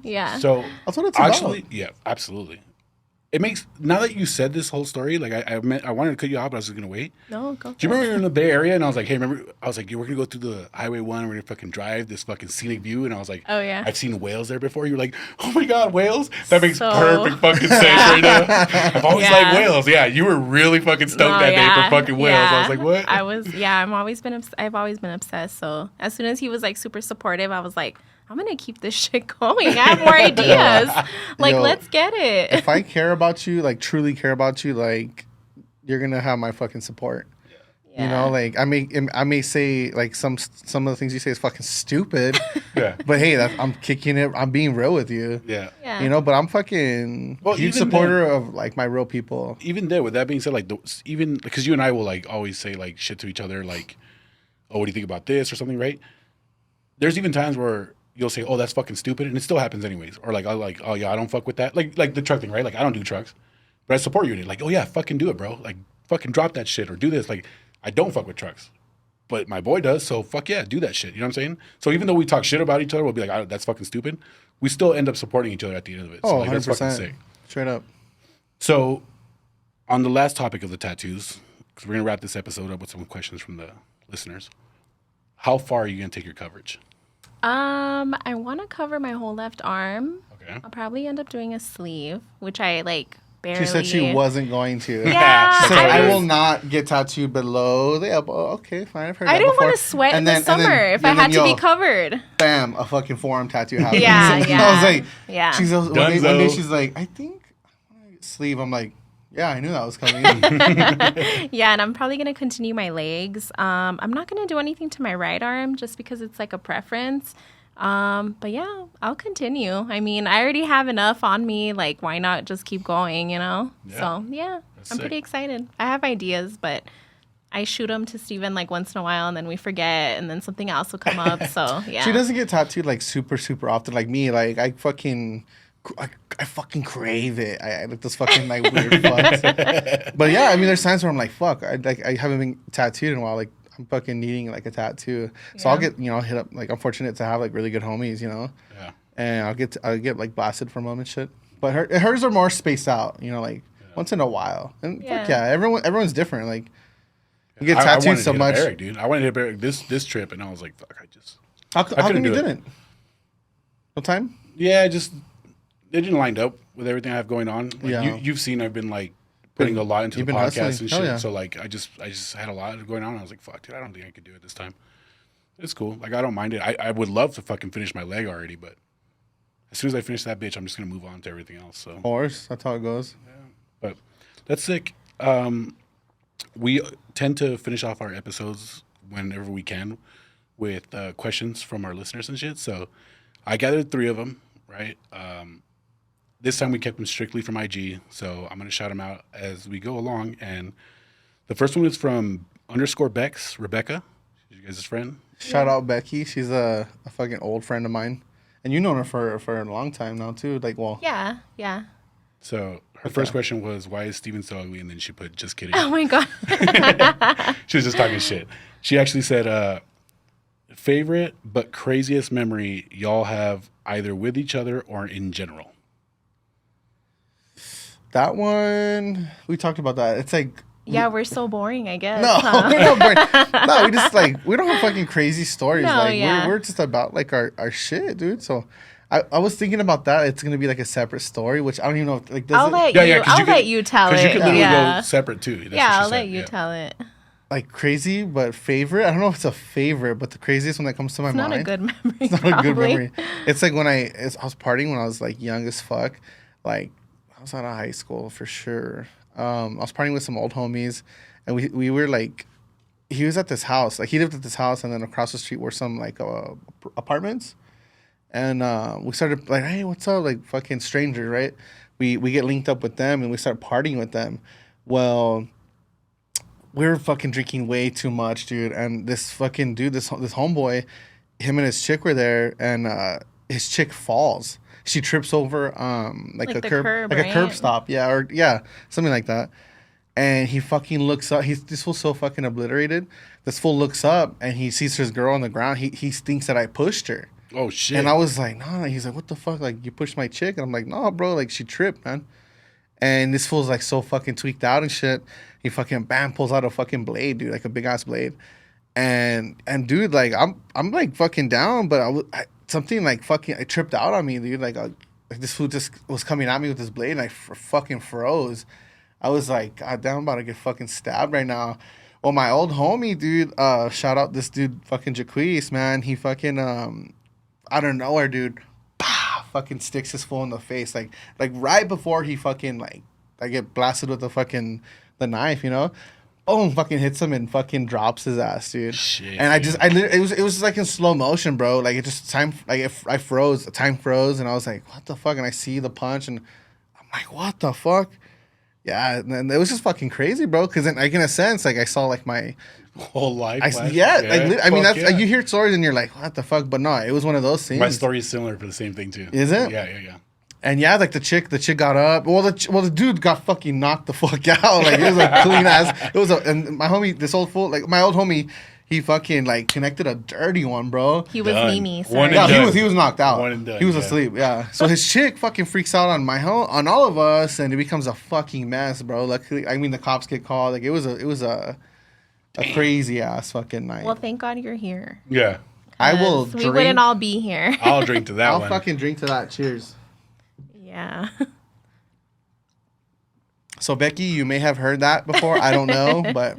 Yeah. So That's what it's about. actually, yeah, absolutely. it makes, now that you said this whole story, like I wanted to cut you off, but I was just gonna wait. No, go. Do you remember we were in the Bay Area and I was like, hey, remember? I was like, yeah, we're gonna go through the Highway 1. We're gonna fucking drive this fucking scenic view. And I was like, Oh, yeah. I've seen whales there before. You're like, oh my God, whales? That makes So- perfect fucking sense right now. I've always Yeah. liked whales. Yeah, you were really fucking stoked that day for fucking whales. I was like, what? I was, I've always been obsessed. So as soon as he was like super supportive, I was like, I'm gonna keep this shit going. I have more ideas. Like, Yo, let's get it. If I care about you, like truly care about you, like you're gonna have my fucking support. You know, like I may say like some of the things you say is fucking stupid, Yeah. but hey, I'm kicking it. I'm being real with you. Yeah. Yeah. You know, but I'm fucking Well, huge even supporter of like my real people. Even there, with that being said, like even because you and I will like always say like shit to each other, like, oh, what do you think about this or something, right? There's even times where you'll say, oh, that's fucking stupid, and it still happens anyways. Or like, oh yeah, I don't fuck with that. Like the truck thing, right? Like I don't do trucks, but I support you in it. Like, oh yeah, fucking do it, bro. Like fucking drop that shit or do this. Like I don't fuck with trucks, but my boy does. So fuck yeah, do that shit. You know what I'm saying? So even though we talk shit about each other, we'll be like, that's fucking stupid. We still end up supporting each other at the end of it. So Oh, like, that's fucking 100%. sick. Straight up. So, on the last topic of the tattoos, because we're gonna wrap this episode up with some questions from the listeners. How far are you gonna take your coverage? I want to cover my whole left arm. Okay. I'll probably end up doing a sleeve, which I like barely. She said she wasn't going to. Yeah, She said, I I was- will not get tattooed below the elbow. Okay, fine. I've heard I that didn't before. want to sweat in And the then- and summer then- if I and had then, to be yo, covered. Bam, a fucking forearm tattoo happened. Yeah, So I yeah, was like, yeah. She's one day Dunzo. she's like, I think I want to get sleeve. I'm like, yeah, I knew that was coming. Yeah, and I'm probably gonna continue my legs. I'm not gonna do anything to my right arm just because it's like a preference. But yeah, I'll continue. I mean, I already have enough on me. Like, why not just keep going? You know? Yeah. So yeah, That's I'm sick. pretty excited. I have ideas, but I shoot them to Steven like once in a while, and then we forget, and then something else will come up. So yeah. She doesn't get tattooed like super often like me. Like I fucking crave it. I like those fucking like weird fucks. But yeah, I mean, there's times where I'm like, fuck, I haven't been tattooed in a while. Like I'm fucking needing like a tattoo. So I'll Yeah. get hit up. Like I'm fortunate to have like really good homies, Yeah. and I'll get like blasted from them and shit. But hers are more spaced out, like once in a while. And fuck Yeah. yeah, everyone's different. Like you get I tattooed wanted so to hit much. up Eric, dude. I wanted to hit up Eric this trip, and I was like, fuck, How couldn't come you do it. didn't? No time? yeah, just it didn't line up with everything I have going on. Like, Yeah. you've seen I've been like putting a lot into the You've been podcast hustling. and Hell shit. yeah. So like I just had a lot going on. I was like, fuck, dude, I don't think I could do it this time. It's cool. Like I don't mind it. I would love to fucking finish my leg already, but as soon as I finish that bitch, I'm just gonna move on to everything else. So Of course, that's how it goes. but that's sick. We tend to finish off our episodes whenever we can with questions from our listeners and shit. So I gathered 3 of them, right? This time we kept them strictly from IG. So I'm going to shout them out as we go along. And the first one is from _Bex, Rebecca. She's you guys' friend. Shout out Becky. She's a fucking old friend of mine, and you known her for a long time now too. Like, well, Yeah, yeah. So her first question was, why is Steven so ugly? And then she put, just kidding. Oh my god. She was just talking shit. She actually said, favorite but craziest memory y'all have either with each other or in general. that one we talked about that. It's like Yeah, we're so boring, I guess. no, huh? we're not boring. No, we just like we don't have fucking crazy stories. No, like yeah. we're just about like our shit, dude. So I was thinking about that. It's gonna be like a separate story, which I don't even know. If, like, does I'll it let Yeah, you. yeah, 'cause I'll let you tell Because it. you could literally yeah. go separate too. That's what Yeah, she I'll said. let you Yeah. tell it. like crazy but favorite? I don't know if it's a favorite, but the craziest one that comes to my It's not mind. a good memory. It's not a good probably. memory. It's like when I was partying when I was like young as fuck. Like I was out of high school for sure. I was partying with some old homies, and we were like, he was at this house. Like he lived at this house, and then across the street were some like apartments. And we started like, hey, what's up? Like fucking stranger, right? We get linked up with them, and we start partying with them. Well, we were fucking drinking way too much, dude. And this fucking dude, this homeboy, him and his chick were there, and his chick falls. She trips over like Like a the curb, curb, like a curb right? stop, something like that. And he fucking looks up. This fool's so fucking obliterated. This fool looks up and he sees his girl on the ground. He thinks that I pushed her. Oh, shit. And I was like, nah. He's like, what the fuck? Like, you pushed my chick? And I'm like, no, bro. Like, she tripped, man. And this fool's like so fucking tweaked out and shit. He fucking bam pulls out a fucking blade, dude, like a big ass blade. And dude, like I'm like fucking down, but something like fucking I tripped out on me, dude. Like this fool just was coming at me with this blade, and I fucking froze. I was like, God damn, I'm about to get fucking stabbed right now. Well, my old homie, dude, shout out this dude, fucking Jaquez, man. He fucking out of nowhere, dude, fucking sticks his fool in the face, like right before he fucking like I get blasted with the knife, you know. Oh, fucking hits him and fucking drops his ass, dude. Shit. And it was just like in slow motion, bro. Like it just I froze, time froze, and I was like, what the fuck? And I see the punch, and I'm like, what the fuck? Yeah, and it was just fucking crazy, bro. Because then, like in a sense, like I saw like my whole life. I mean that's you hear stories and you're like, what the fuck? But no, it was one of those things. My story is similar for the same thing too. Is it? Yeah. And yeah, like the chick got up. Well, the dude got fucking knocked the fuck out. Like it was a clean ass. And my homie, this old fool, like my old homie, he fucking like connected a dirty one, bro. He was Done. Mimi. One Sorry. and Yeah, done. he was knocked out. One and done, He was yeah. asleep. Yeah. So his chick fucking freaks out on on all of us, and it becomes a fucking mess, bro. Luckily, I mean the cops get called. Like it was a crazy ass fucking night. Well, thank God you're here. Yeah. I will 'Cause drink. We wouldn't all be here. I'll drink to that I'll one. fucking drink to that. Cheers. Yeah. So Becky, you may have heard that before. I don't know, but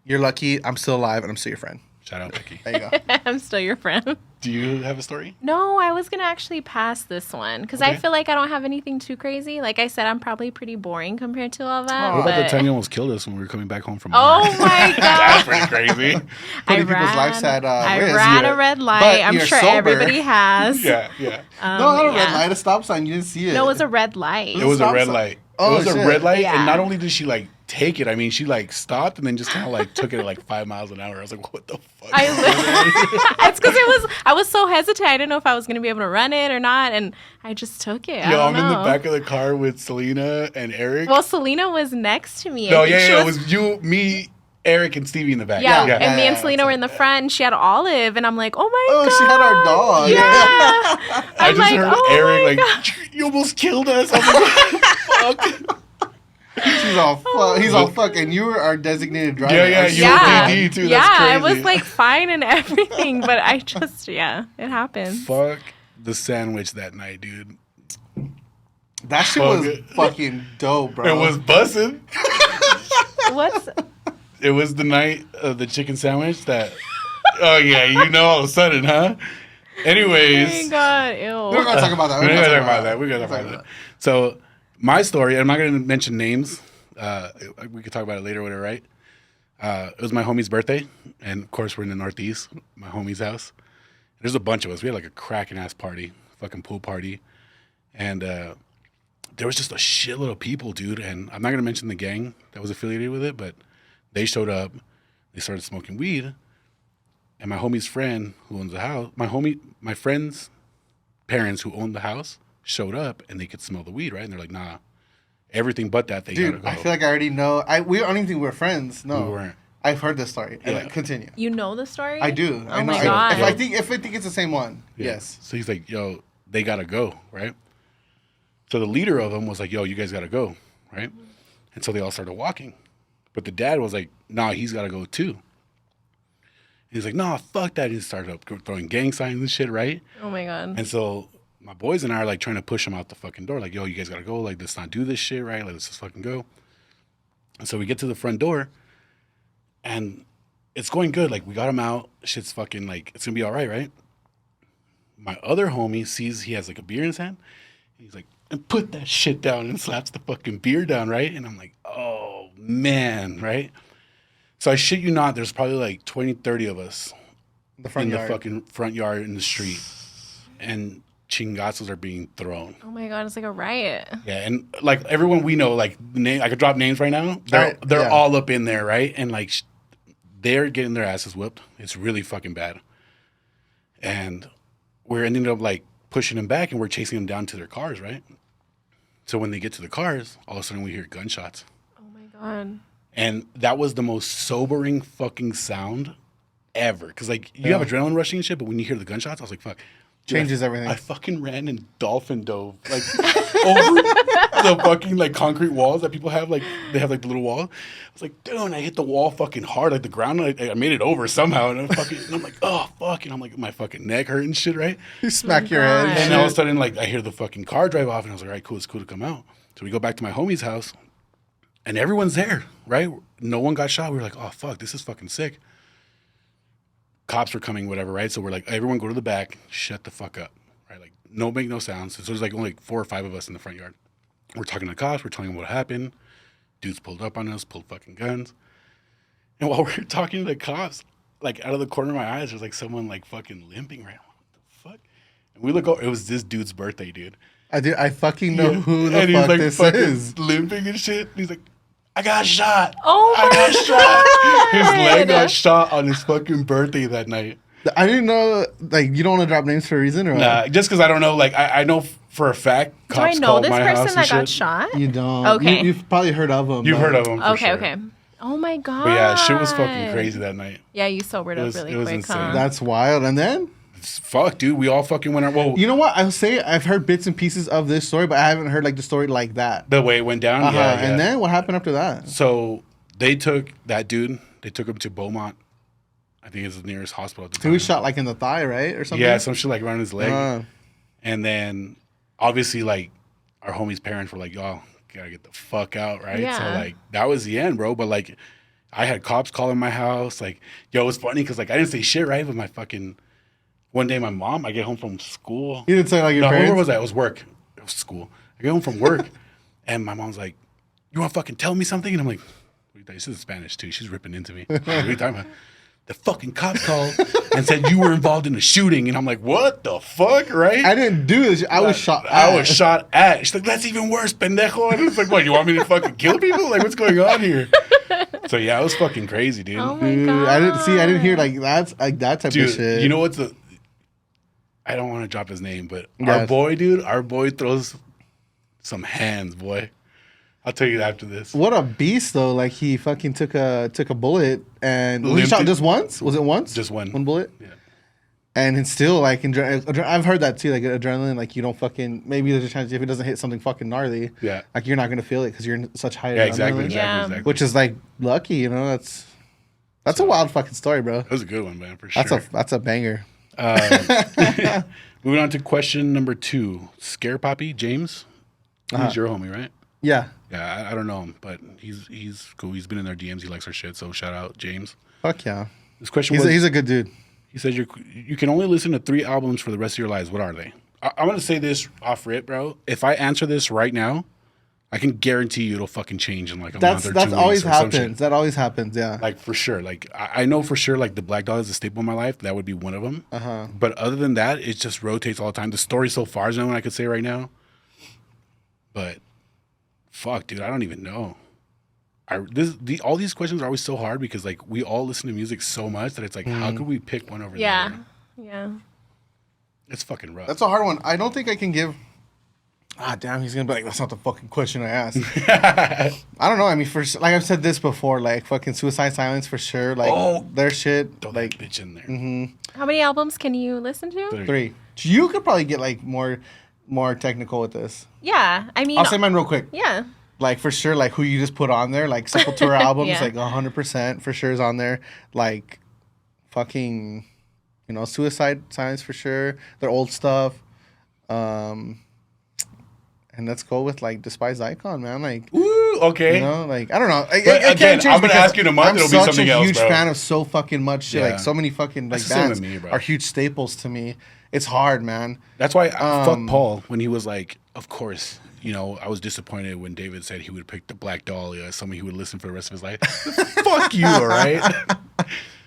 you're lucky. I'm still alive, and I'm still your friend. Shout out, Becky. There you go. I'm still your friend. Do you have a story? No, I was going to actually pass this one because I Okay. feel like I don't have anything too crazy. Like I said, I'm probably pretty boring compared to all that. What about the but- time you almost killed us when we were coming back home from Oh work? my That's God. pretty crazy. Putting people's lives at I risk. ran Yeah. a red But light. I'm you're sure sober. everybody has. Yeah. No, not a red yeah. light, a stop sign. You didn't see it. No, it was a red light. It was a Stop red sign. light. Oh, it was a shit. red light, Yeah. and not only did she like take it, I mean, she like stopped and then just kind of like took it at like 5 miles an hour. I was like, what the fuck? It's because I was so hesitant. I didn't know if I was going to be able to run it or not, and I just took it. I Yo, don't I'm in the know. back of the car with Selena and Eric. Well, Selena was next to me. I no, think she it was you, me, Eric, and Stevie in the back. Yeah, Yeah. and me and Yeah, Selena were in the front, and she had Olive, and I'm like, oh my Oh, God. she had our dog. Yeah. I I'm just like, heard oh Eric my like, God. you almost killed us. I was like, fuck. He's all fuck. He's all fuck, and you were our designated driver. Yeah, Our you Yeah, were DD too. yeah, That's crazy. I was like fine and everything, but I just, it happens. Fuck the sandwich that night, dude. That shit Fuck was it. fucking dope, bro. It was bussing. What's It was the night of the chicken sandwich that. Oh yeah, you know all of a sudden, huh? oh Anyways, my God, We're ew. gonna talk about that. we're We're gonna gonna talk about that. We're gonna talk about that. So my story, I'm not gonna mention names. We could talk about it later, whatever, right? It was my homie's birthday, and of course we're in the Northeast, my homie's house. There's a bunch of us. We had like a cracking ass party, fucking pool party, and there was just a shitload of people, dude. And I'm not gonna mention the gang that was affiliated with it, but they showed up. They started smoking weed, and my homie's friend who owns the house, my friend's parents who owned the house showed up, and they could smell the weed, right? And they're like, nah, everything but that they Dude, gotta go. I feel like I already know. I don't even think we're friends. No, We weren't. I've heard this story. And Yeah. continue. You know the story? I do. Oh I know. my God. If I think it's the same one. Yeah. Yes. So he's like, yo, they gotta go, right? So the leader of them was like, yo, you guys gotta go, right? And so they all started walking. But the dad was like, nah, he's gotta go too. And he's like, nah, fuck that. He started up throwing gang signs and shit, right? Oh my God. And so my boys and I are like trying to push him out the fucking door, like, yo, you guys gotta go, like, let's not do this shit, right? Like, let's just fucking go. And so we get to the front door, and it's going good. Like, we got him out. Shit's fucking like, it's gonna be all right? My other homie sees he has like a beer in his hand. He's like, and put that shit down, and slaps the fucking beer down, right? And I'm like, oh man, right? So I shit you not, there's probably like 20, 30 of us The front in yard. the fucking front yard in the street. And chingazos are being thrown. Oh my God, it's like a riot. Yeah, and like everyone we know, like I could drop names right now. They're Yeah. all up in there, right? And like they're getting their asses whipped. It's really fucking bad. And we're ending up like pushing them back, and we're chasing them down to their cars, right? So when they get to the cars, all of a sudden we hear gunshots, Oh my God. and that was the most sobering fucking sound ever. Because like you have adrenaline rushing and shit, but when you hear the gunshots, I was like, fuck. Dude, Changes everything. I fucking ran and dolphin dove like over the fucking like concrete walls that people have. Like they have like the little wall. I was like, dude, and I hit the wall fucking hard, like the ground. I made it over somehow, and I'm like, oh fuck, and I'm like, my fucking neck hurt and shit, right? You smack your head. God. And all of a sudden, like I hear the fucking car drive off, and I was like, all right, cool, it's cool to come out. So we go back to my homie's house, and everyone's there, right? No one got shot. We were like, oh fuck, this is fucking sick. Cops were coming, whatever, right? So we're like, everyone go to the back, shut the fuck up, right? Like, no, make no sounds. So there's like only like 4 or 5 of us in the front yard. We're talking to the cops, we're telling them what happened. Dudes pulled up on us, pulled fucking guns. And while we're talking to the cops, like out of the corner of my eyes, there's like someone like fucking limping right. I'm like, what the fuck? And we look over, it was this dude's birthday, dude. I fucking know who the and fuck he's like this fucking is. limping and shit. And he's like, I got shot. Oh I got my shot. His leg God. got shot on his fucking birthday that night. I didn't know, like, you don't want to drop names for a reason, or what? Nah, just because I don't know, like, I know for a fact, Do I cops know called this my house person and that got shit. shot? You don't. Okay. You've probably heard of him. You've heard of him, for Okay, sure. okay. Oh my god. But yeah, shit was fucking crazy that night. Yeah, you sobered It up was- really it was quick, insane. huh? That's wild. And then, Fuck, dude, we all fucking went out. Well, you know what? I'll say I've heard bits and pieces of this story, but I haven't heard like the story like that. the way it went down, Uh-huh. yeah. And then what happened after that? So they took that dude, they took him to Beaumont. I think it's the nearest hospital at the He time. was shot like in the thigh, right, or something. Yeah, some shit like around his leg. Uh, And then obviously, like, our homie's parents were like, y'all gotta get the fuck out, right? So, Yeah. like, that was the end, bro. But, like, I had cops calling my house. Like, yo, it was funny because, like, I didn't say shit, right? But my fucking, one day my mom, I get home from school. you didn't say like your No, where parents. was I? It was work. It was school. I get home from work, and my mom's like, you want to fucking tell me something? And I'm like, this is Spanish, too. She's ripping into me. What are you talking about? The fucking cops called and said you were involved in a shooting. And I'm like, what the fuck, right? I didn't do this. I was shot. I was shot at. She's like, that's even worse, pendejo. And it's like, what, you want me to fucking kill people? Like, what's going on here? So, yeah, it was fucking crazy, dude. Oh my Dude, god. I didn't hear like that's like that type of Dude, shit. you know what's the... I don't want to drop his name, but Yes. our boy throws some hands, boy. I'll tell you after this. What a beast though! Like he fucking took a bullet and was he Limped shot it. just once? Was it once? Just one. One bullet. Yeah. And it's still like I've heard that too. Like adrenaline, like you don't fucking maybe there's a chance if it doesn't hit something fucking gnarly. Yeah. Like you're not gonna feel it because you're in such high. Yeah, exactly, adrenaline. exactly, Yeah. exactly. Which is like lucky, you know. That's a wild fucking story, bro. That was a good one, man, for sure. That's a banger. Moving on to question number 2. Scare Poppy, James. Uh-huh. He's your homie, right? Yeah. Yeah, I don't know him, but he's cool. He's been in their DMs. He likes our shit, so shout out, James. Fuck yeah. This question He's a good dude. he says you can only listen to 3 albums for the rest of your lives. What are they? I'm going to say this off rip, bro. If I answer this right now, I can guarantee you it'll fucking change in like a month or 2 That's weeks always or some shit. happens. That always happens. Yeah. Like, for sure. Like, I know for sure, like, the Black Dog is a staple in my life. That would be one of them. Uh-huh. But other than that, it just rotates all the time. The story so far is one I could say right now. But, fuck, dude, I don't even know. All these questions are always so hard because, like, we all listen to music so much that it's like, how could we pick one over the Yeah. other? Yeah. It's fucking rough. That's a hard one. I don't think I can give. Ah, damn, he's gonna be like, that's not the fucking question I asked. I don't know. I mean, like I've said this before, like fucking Suicide Silence for sure. Like their shit. Throw Like that bitch in there. How many albums can you listen to? 3. You could probably get like more technical with this. Yeah. I mean, I'll say mine real quick. yeah. Like for sure, like who you just put on there, like Sepultura albums, Yeah. like 100% for sure is on there. Like fucking, Suicide Silence for sure. Their old stuff. And let's go with like Despised Icon, man. Like, Ooh, okay. like I don't know. But again, I'm gonna ask you in a month, it'll be something else, I'm such a huge bro. fan of so fucking much shit. Yeah. Like so many fucking like That's the same bands with me, bro. are huge staples to me. It's hard, man. That's why fuck Paul when he was like, of course, I was disappointed when David said he would pick the Black Dahlia as someone he would listen for the rest of his life. Fuck you, all right?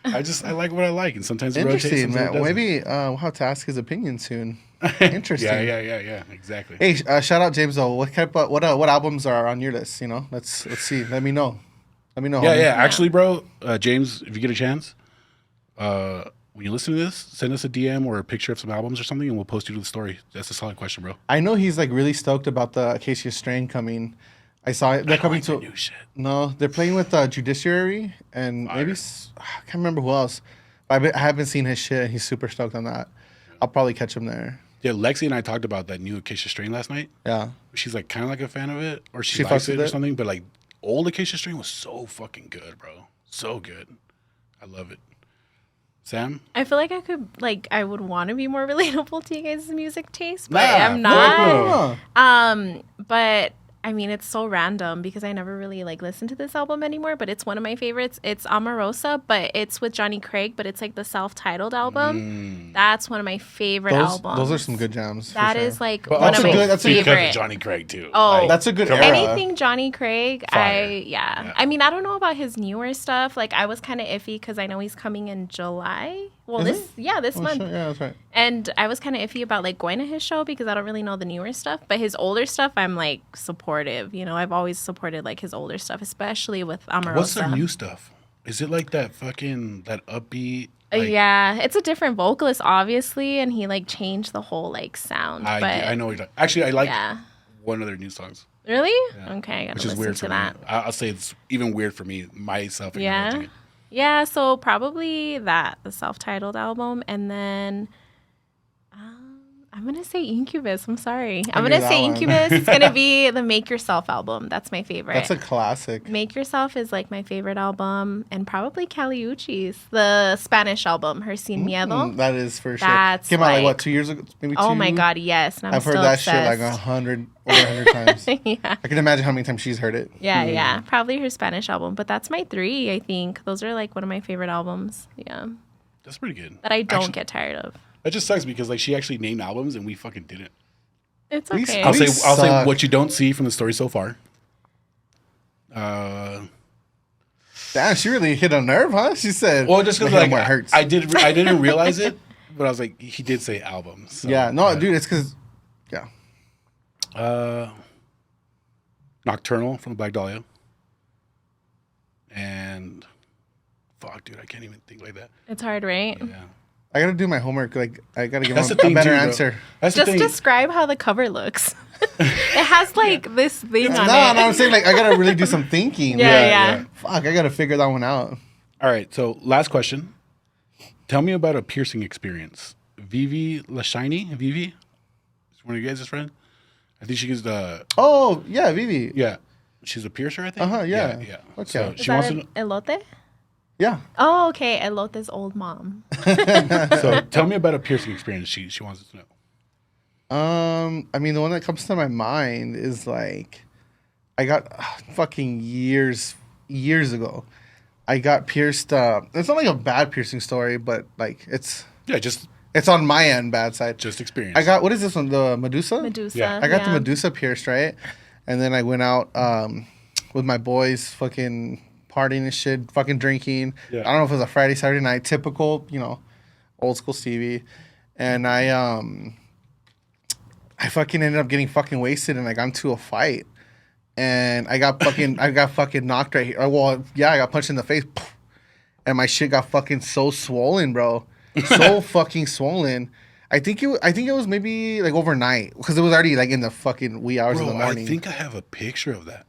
I like what I like, and sometimes it rotates. Interesting, Sometimes man. it doesn't. Maybe we'll have to ask his opinion soon. Interesting. Yeah, exactly. Hey, shout out James though. What albums are on your list? Let's see. Let me know. Yeah, homie. actually, bro, James, if you get a chance, when you listen to this, send us a DM or a picture of some albums or something, and we'll post you to the story. That's a solid question, bro. I know he's like really stoked about the Acacia Strain coming. I saw it. They're coming I like to the new shit. No, they're playing with Judiciary and maybe I can't remember who else. I haven't seen his shit. And he's super stoked on that. I'll probably catch him there. Yeah, Lexi and I talked about that new Acacia Strain last night. Yeah. She's like kind of like a fan of it, or she She likes fucks it with or it? something. But like old Acacia Strain was so fucking good, bro. So good. I love it. Sam? I feel like I would want to be more relatable to you guys' music taste, but Nah, I'm fuck not. no. But I mean, it's so random because I never really like listen to this album anymore, but it's one of my favorites. It's Omarosa, but it's with Johnny Craig, but it's like the self-titled album. That's one of my favorite albums. Those are some good jams. That for sure. is like But one also of my that's a good- because favorite. of Johnny Craig too. Oh. That's a good come on. era. Anything Johnny Craig, Fire. yeah. Yeah. I mean, I don't know about his newer stuff. Like, I was kind of iffy because I know he's coming in July. Well, Is this Oh, month. shit, yeah, that's right. And I was kind of iffy about like going to his show because I don't really know the newer stuff. But his older stuff, I'm like supportive. You know, I've always supported like his older stuff, especially with Omarosa. What's their new stuff? Is it like that upbeat? Like, Yeah, it's a different vocalist, obviously, and he like changed the whole like sound. but I know. What you're talking- Actually, I like yeah, one of their new songs, really? Okay, I gotta which is listen weird to for that. me. I'll say it's even weird for me myself. Yeah. acknowledging it. Yeah, so probably that, the self-titled album, and then I'm gonna say Incubus. I'm sorry, I'm knew gonna that say one. Incubus. It's gonna be the Make Yourself album. That's my favorite. That's a classic. Make Yourself is like my favorite album, and probably Caliucci's, the Spanish album, Her Sin Miedo. That is for sure. That's Came out like like- what, 2 years ago? Maybe Oh two? my god, yes! And I'm I've heard still that obsessed. shit like 100 times. yeah. I can imagine how many times she's heard it. Yeah, probably her Spanish album, but that's my 3. I think those are like one of my favorite albums. Yeah, That's pretty good. that I don't Actually, get tired of. That just sucks because like she actually named albums and we fucking didn't. It's We okay. I'll We say I'll say suck. what you don't see from the story so far. Damn, she really hit a nerve, huh? She said, Well, just because "My head like where it hurts." I didn't realize it, but I was like, he did say albums. So, Yeah, no, dude, it's because, yeah. Nocturnal from Black Dahlia, and fuck, dude, I can't even think like that. It's hard, right? Yeah, I gotta do my homework. Like, I gotta give that's him the a thing, better too, bro. answer. That's the Just thing. describe how the cover looks. It has like this thing No, on no, it. I'm saying like I gotta really do some thinking. Yeah, Like, yeah. Fuck, I gotta figure that one out. All right, so last question. Tell me about a piercing experience. Vivi Lashiny, Vivi, is one of you guys' friend. I think she is the Oh yeah, Vivi. yeah. She's a piercer, I think. Yeah. yeah. Okay. So Is she that wants an elote? Yeah. Oh, okay. Elote's old mom. to. So tell me about a piercing experience. She wants us to know. I mean, the one that comes to my mind is like, I got fucking years ago. I got pierced. It's not like a bad piercing story, but like it's Yeah, just on my end bad side. experience. I got, what is this one? The Medusa. Medusa. Yeah. I got the Medusa pierced, right? And then I went out with my boys, fucking partying and shit, fucking drinking. Yeah. I don't know if it was a Friday, Saturday night, typical, old school Stevie. And I fucking ended up getting fucking wasted and I got into a fight. And I got fucking knocked right here. Well, yeah, I got punched in the face. And my shit got fucking so swollen, bro. So fucking swollen. I think it was maybe like overnight because it was already like in the fucking wee hours of Bro, the morning. I think I have a picture of that.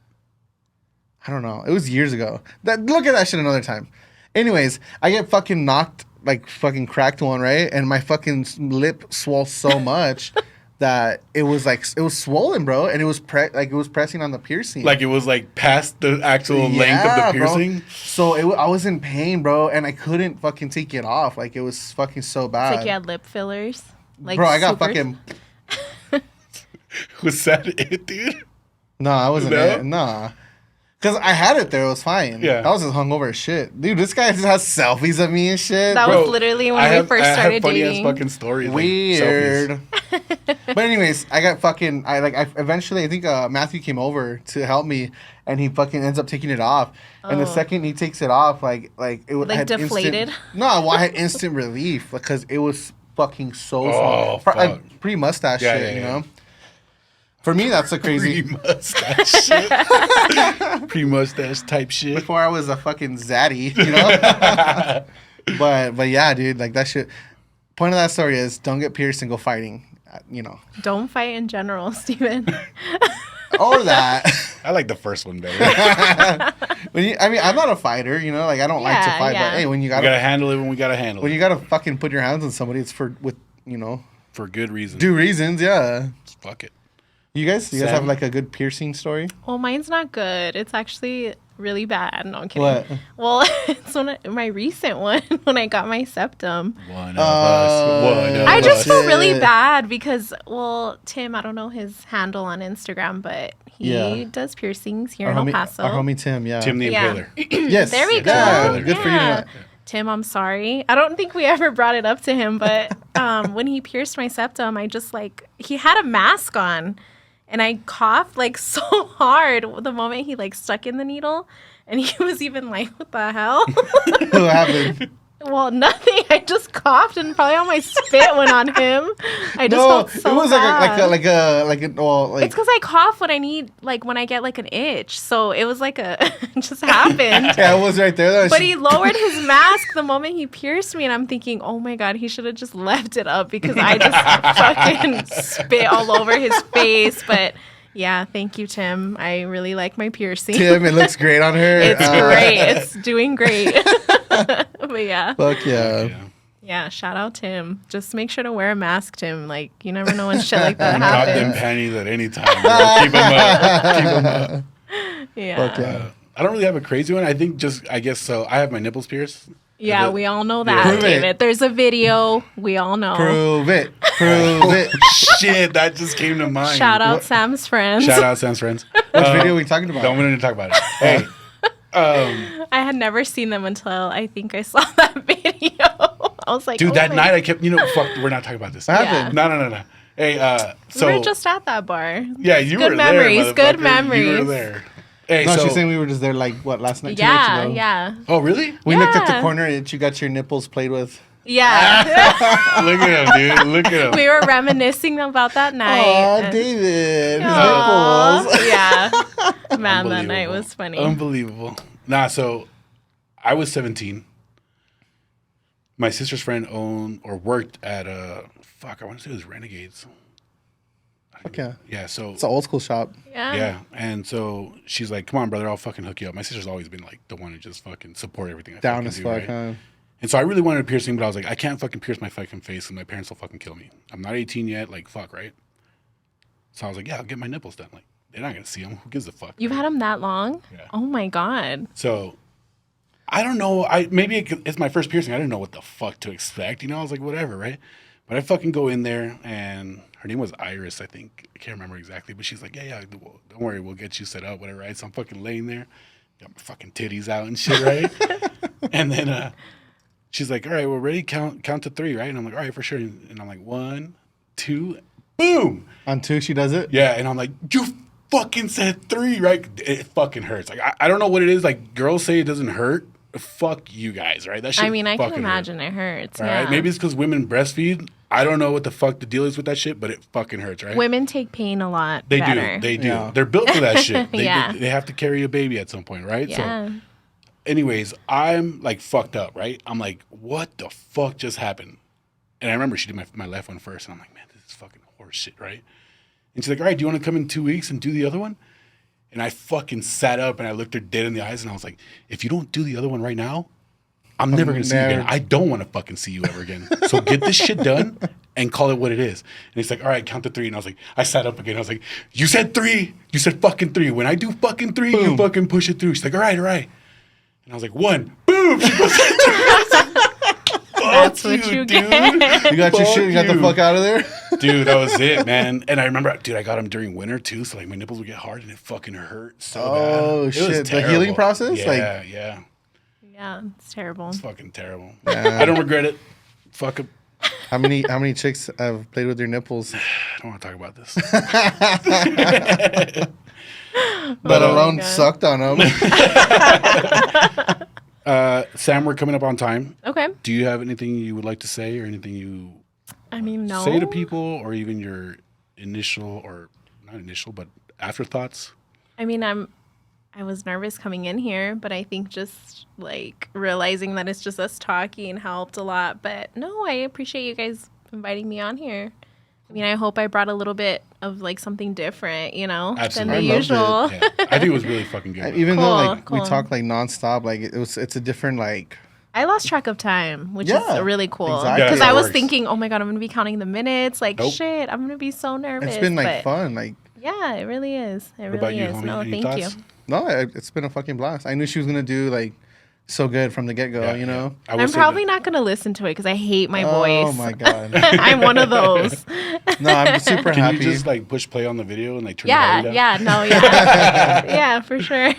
I don't know. It was years ago. Look at that shit another time. Anyways, I get fucking knocked, like fucking cracked one, right? And my fucking lip swelled so much that it was swollen, bro. And it was pressing on the piercing. Like it was like past the actual length of the bro. piercing. So I was in pain, bro, and I couldn't fucking take it off. Like it was fucking so bad. It's like you had lip fillers. Like bro, I got supers. fucking. Was that it, dude? No, I wasn't. No? Nah. Because I had it there. It was fine. Yeah. I was just hungover as shit. Dude, this guy just has selfies of me and shit. That Bro, was literally when I we first have started funny dating. ass fucking stories. like, Weird. selfies. But anyways, I got fucking. I eventually, I think Matthew came over to help me, and he fucking ends up taking it off. And the Oh. second he takes it off, like it was Like I had deflated? I had instant relief because it was fucking so. Oh, small. fuck. Pre-mustache Yeah, shit, yeah, yeah. you know. For me, that's a crazy. Pre-mustache shit. Pre-mustache type shit. Before I was a fucking zaddy, you know. but yeah, dude, like that shit. Point of that story is don't get pierced and go fighting, you know, Don't fight in general, Steven. or that. I like the first one better. I mean, I'm not a fighter, you know, like I don't like to Yeah, fight, yeah. but hey, when you We gotta handle it when we gotta handle when it. you gotta fucking put your hands on somebody, it's for with, you know, for good reason. Do reasons, yeah. Fuck it. You guys Sam? have like a good piercing story? Well, mine's not good. It's actually really bad. No, I'm kidding. What? Well, it's my recent one when I got my septum. One of us. I just feel shit. really bad because, well, Tim, I don't know his handle on Instagram, but he Yeah. does piercings here in El Paso. Our homie Tim, yeah. Tim the Yeah. Impaler. Yes. There we go. Yeah, good for you. Yeah. Nat. Tim, I'm sorry. I don't think we ever brought it up to him, but when he pierced my septum, I just he had a mask on and I coughed like so hard the moment he like stuck in the needle. And he was even like, what the hell? What happened? Well, nothing. I just coughed and probably all my spit went on him. I just No, felt so it was bad. like It's because I cough when I need, like, when I get, like, an itch. So it was like it just happened. yeah, it was right there. But he lowered his mask the moment he pierced me, and I'm thinking, oh my God, he should have just left it up because I just fucking spit all over his face. But yeah, thank you, Tim. I really like my piercing. Tim, it looks great on her. It's great. It's doing great. But yeah. Fuck yeah. Yeah, shout out Tim. Just make sure to wear a mask, Tim. Like, you never know when shit like that Got them happens. panties at any time. Bro. Keep them up. Keep them up. Yeah. Fuck yeah. I don't really have a crazy one. I guess so. I have my nipples pierced. Yeah, we all know that, Prove it. David. There's a video. We all know. Prove it. Prove it. Shit, that just came to mind. Shout out Sam's friends. Shout out, Sam's friends. Which video are we talking about? Don't want to talk about it. Hey, I had never seen them until I think I saw that video. I was like, dude, oh that my- night I kept, fuck, we're not talking about this. What Yeah. happened? No. Hey, so. we were just at that bar. yeah, you good were memories, there. good motherfucker. You memories. were there. Hey, No, so. she's saying we were just there like, what, last night? 2 Yeah, nights ago? yeah. Oh, really? We looked at the Yeah. corner and you got your nipples played with. Yeah. Look at him, dude. Look at him. We were reminiscing about that night. Aw, and- David. His Aw, nipples. yeah. Man, that night Unbelievable. was funny. Unbelievable. Nah, so I was 17. My sister's friend owned or worked at I want to say it was Renegades. Okay. Yeah, so It's an old school shop. yeah, and so she's like, "Come on, brother, I'll fucking hook you up." My sister's always been like the one to just fucking support everything I Down fucking as do, fuck, right? huh? And so I really wanted a piercing, but I was like, I can't fucking pierce my fucking face, and my parents will fucking kill me. I'm not 18 yet, like fuck, right? So I was like, yeah, I'll get my nipples done. Like they're not gonna see them. Who gives a fuck? You've right? had them that long? Yeah. Oh my God. So I don't know. It's my first piercing. I didn't know what the fuck to expect. I was like, whatever, right? But I fucking go in there, and her name was Iris, I think. I can't remember exactly, but she's like, yeah, don't worry, we'll get you set up, whatever, right? So I'm fucking laying there, got my fucking titties out and shit, right? And then she's like, all right, we're ready. Count to 3, right? And I'm like, all right, for sure. And I'm like, 1, 2, boom. On 2, she does it? Yeah, and I'm like, you fucking said 3, right? It fucking hurts. Like I don't know what it is. Like girls say it doesn't hurt. Fuck you guys, right? That shit. I mean, I can fucking imagine hurt. it hurts. All Yeah. right, maybe it's because women breastfeed. I don't know what the fuck the deal is with that shit, but it fucking hurts, right? Women take pain a lot They better. do. They do. Yeah. They're built for that shit. Yeah. They have to carry a baby at some point, right? Yeah. So, anyways, I'm like fucked up, right? I'm like, what the fuck just happened? And I remember she did my left one first, and I'm like, man, this is fucking horse shit, right? And she's like, all right, do you want to come in 2 weeks and do the other one? And I fucking sat up and I looked her dead in the eyes, and I was like, if you don't do the other one right now, I'm never gonna see you again. I don't want to fucking see you ever again. So get this shit done and call it what it is. And he's like, all right, count to 3. And I was like, I sat up again. I was like, you said 3. You said fucking 3. When I do fucking 3, you fucking push it through. She's like, all right, all right. And I was like, 1. Boom. She goes, That's what you dude. get. You got your Fuck shit, you got the you. fuck out of there? Dude, that was it, man. And I remember, dude, I got them during winter too. So like my nipples would get hard and it fucking hurt so bad. Oh, It was shit. The terrible. healing process? Yeah, Like- yeah. Yeah, it's terrible. It's fucking terrible. Yeah. I don't regret it. Fuck it. How many chicks have played with your nipples? I don't want to talk about this. Let alone God. sucked on them. Sam, we're coming up on time. Okay. Do you have anything you would like to say or anything you I mean, no. say to people or even your initial or not initial, but afterthoughts? I mean, I was nervous coming in here, but I think just like realizing that it's just us talking helped a lot. But no, I appreciate you guys inviting me on here. I mean, I hope I brought a little bit of like something different, Absolutely. than the I usual. loved Yeah. I think it was really fucking good. Even though like we Cool. talk like nonstop, like it's a different like I lost track of time, which Yeah, is really cool. exactly. Because Yeah, I that was works. thinking, oh my God, I'm going to be counting the minutes. Like, Nope. shit, I'm going to be so nervous. It's been like but fun. Like, yeah, it really is. It What really about you, is. homie? No, Any thank thoughts? you. no, it's been a fucking blast. I knew she was gonna do like so good from the get go. Yeah, you know. I will I'm say probably that- not going to listen to it because I hate my Oh voice. my god. I'm one of those. No, I'm super Can happy. you just like push play on the video and like turn the Yeah, volume down? yeah, no, yeah. Yeah, for sure.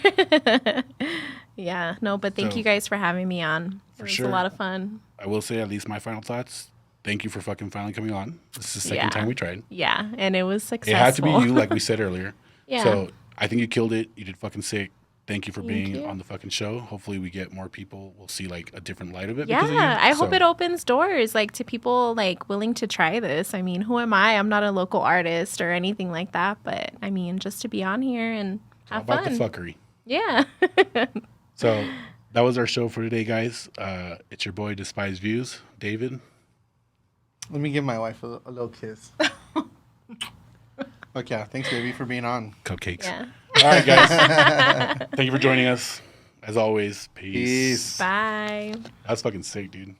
Yeah, no, but thank So, you guys for having me on. It was sure. a lot of fun. I will say at least my final thoughts. Thank you for fucking finally coming on. This is the second Yeah. time we tried. Yeah, and it was successful. It had to be you, like we said earlier. Yeah. So I think you killed it. You did fucking sick. Thank you for Thank being you. on the fucking show. Hopefully we get more people. We'll see like a different light of it. Yeah, because of you. I hope So, it opens doors like to people like willing to try this. I mean, who am I? I'm not a local artist or anything like that, but I mean, just to be on here and how have about fun. the fuckery? Yeah. So that was our show for today, guys. It's your boy Despised Views, David. Let me give my wife a little kiss. Okay, thanks, baby, for being on. Cupcakes. Yeah. All right, guys. Thank you for joining us. As always, peace. Peace. Bye. That's fucking sick, dude.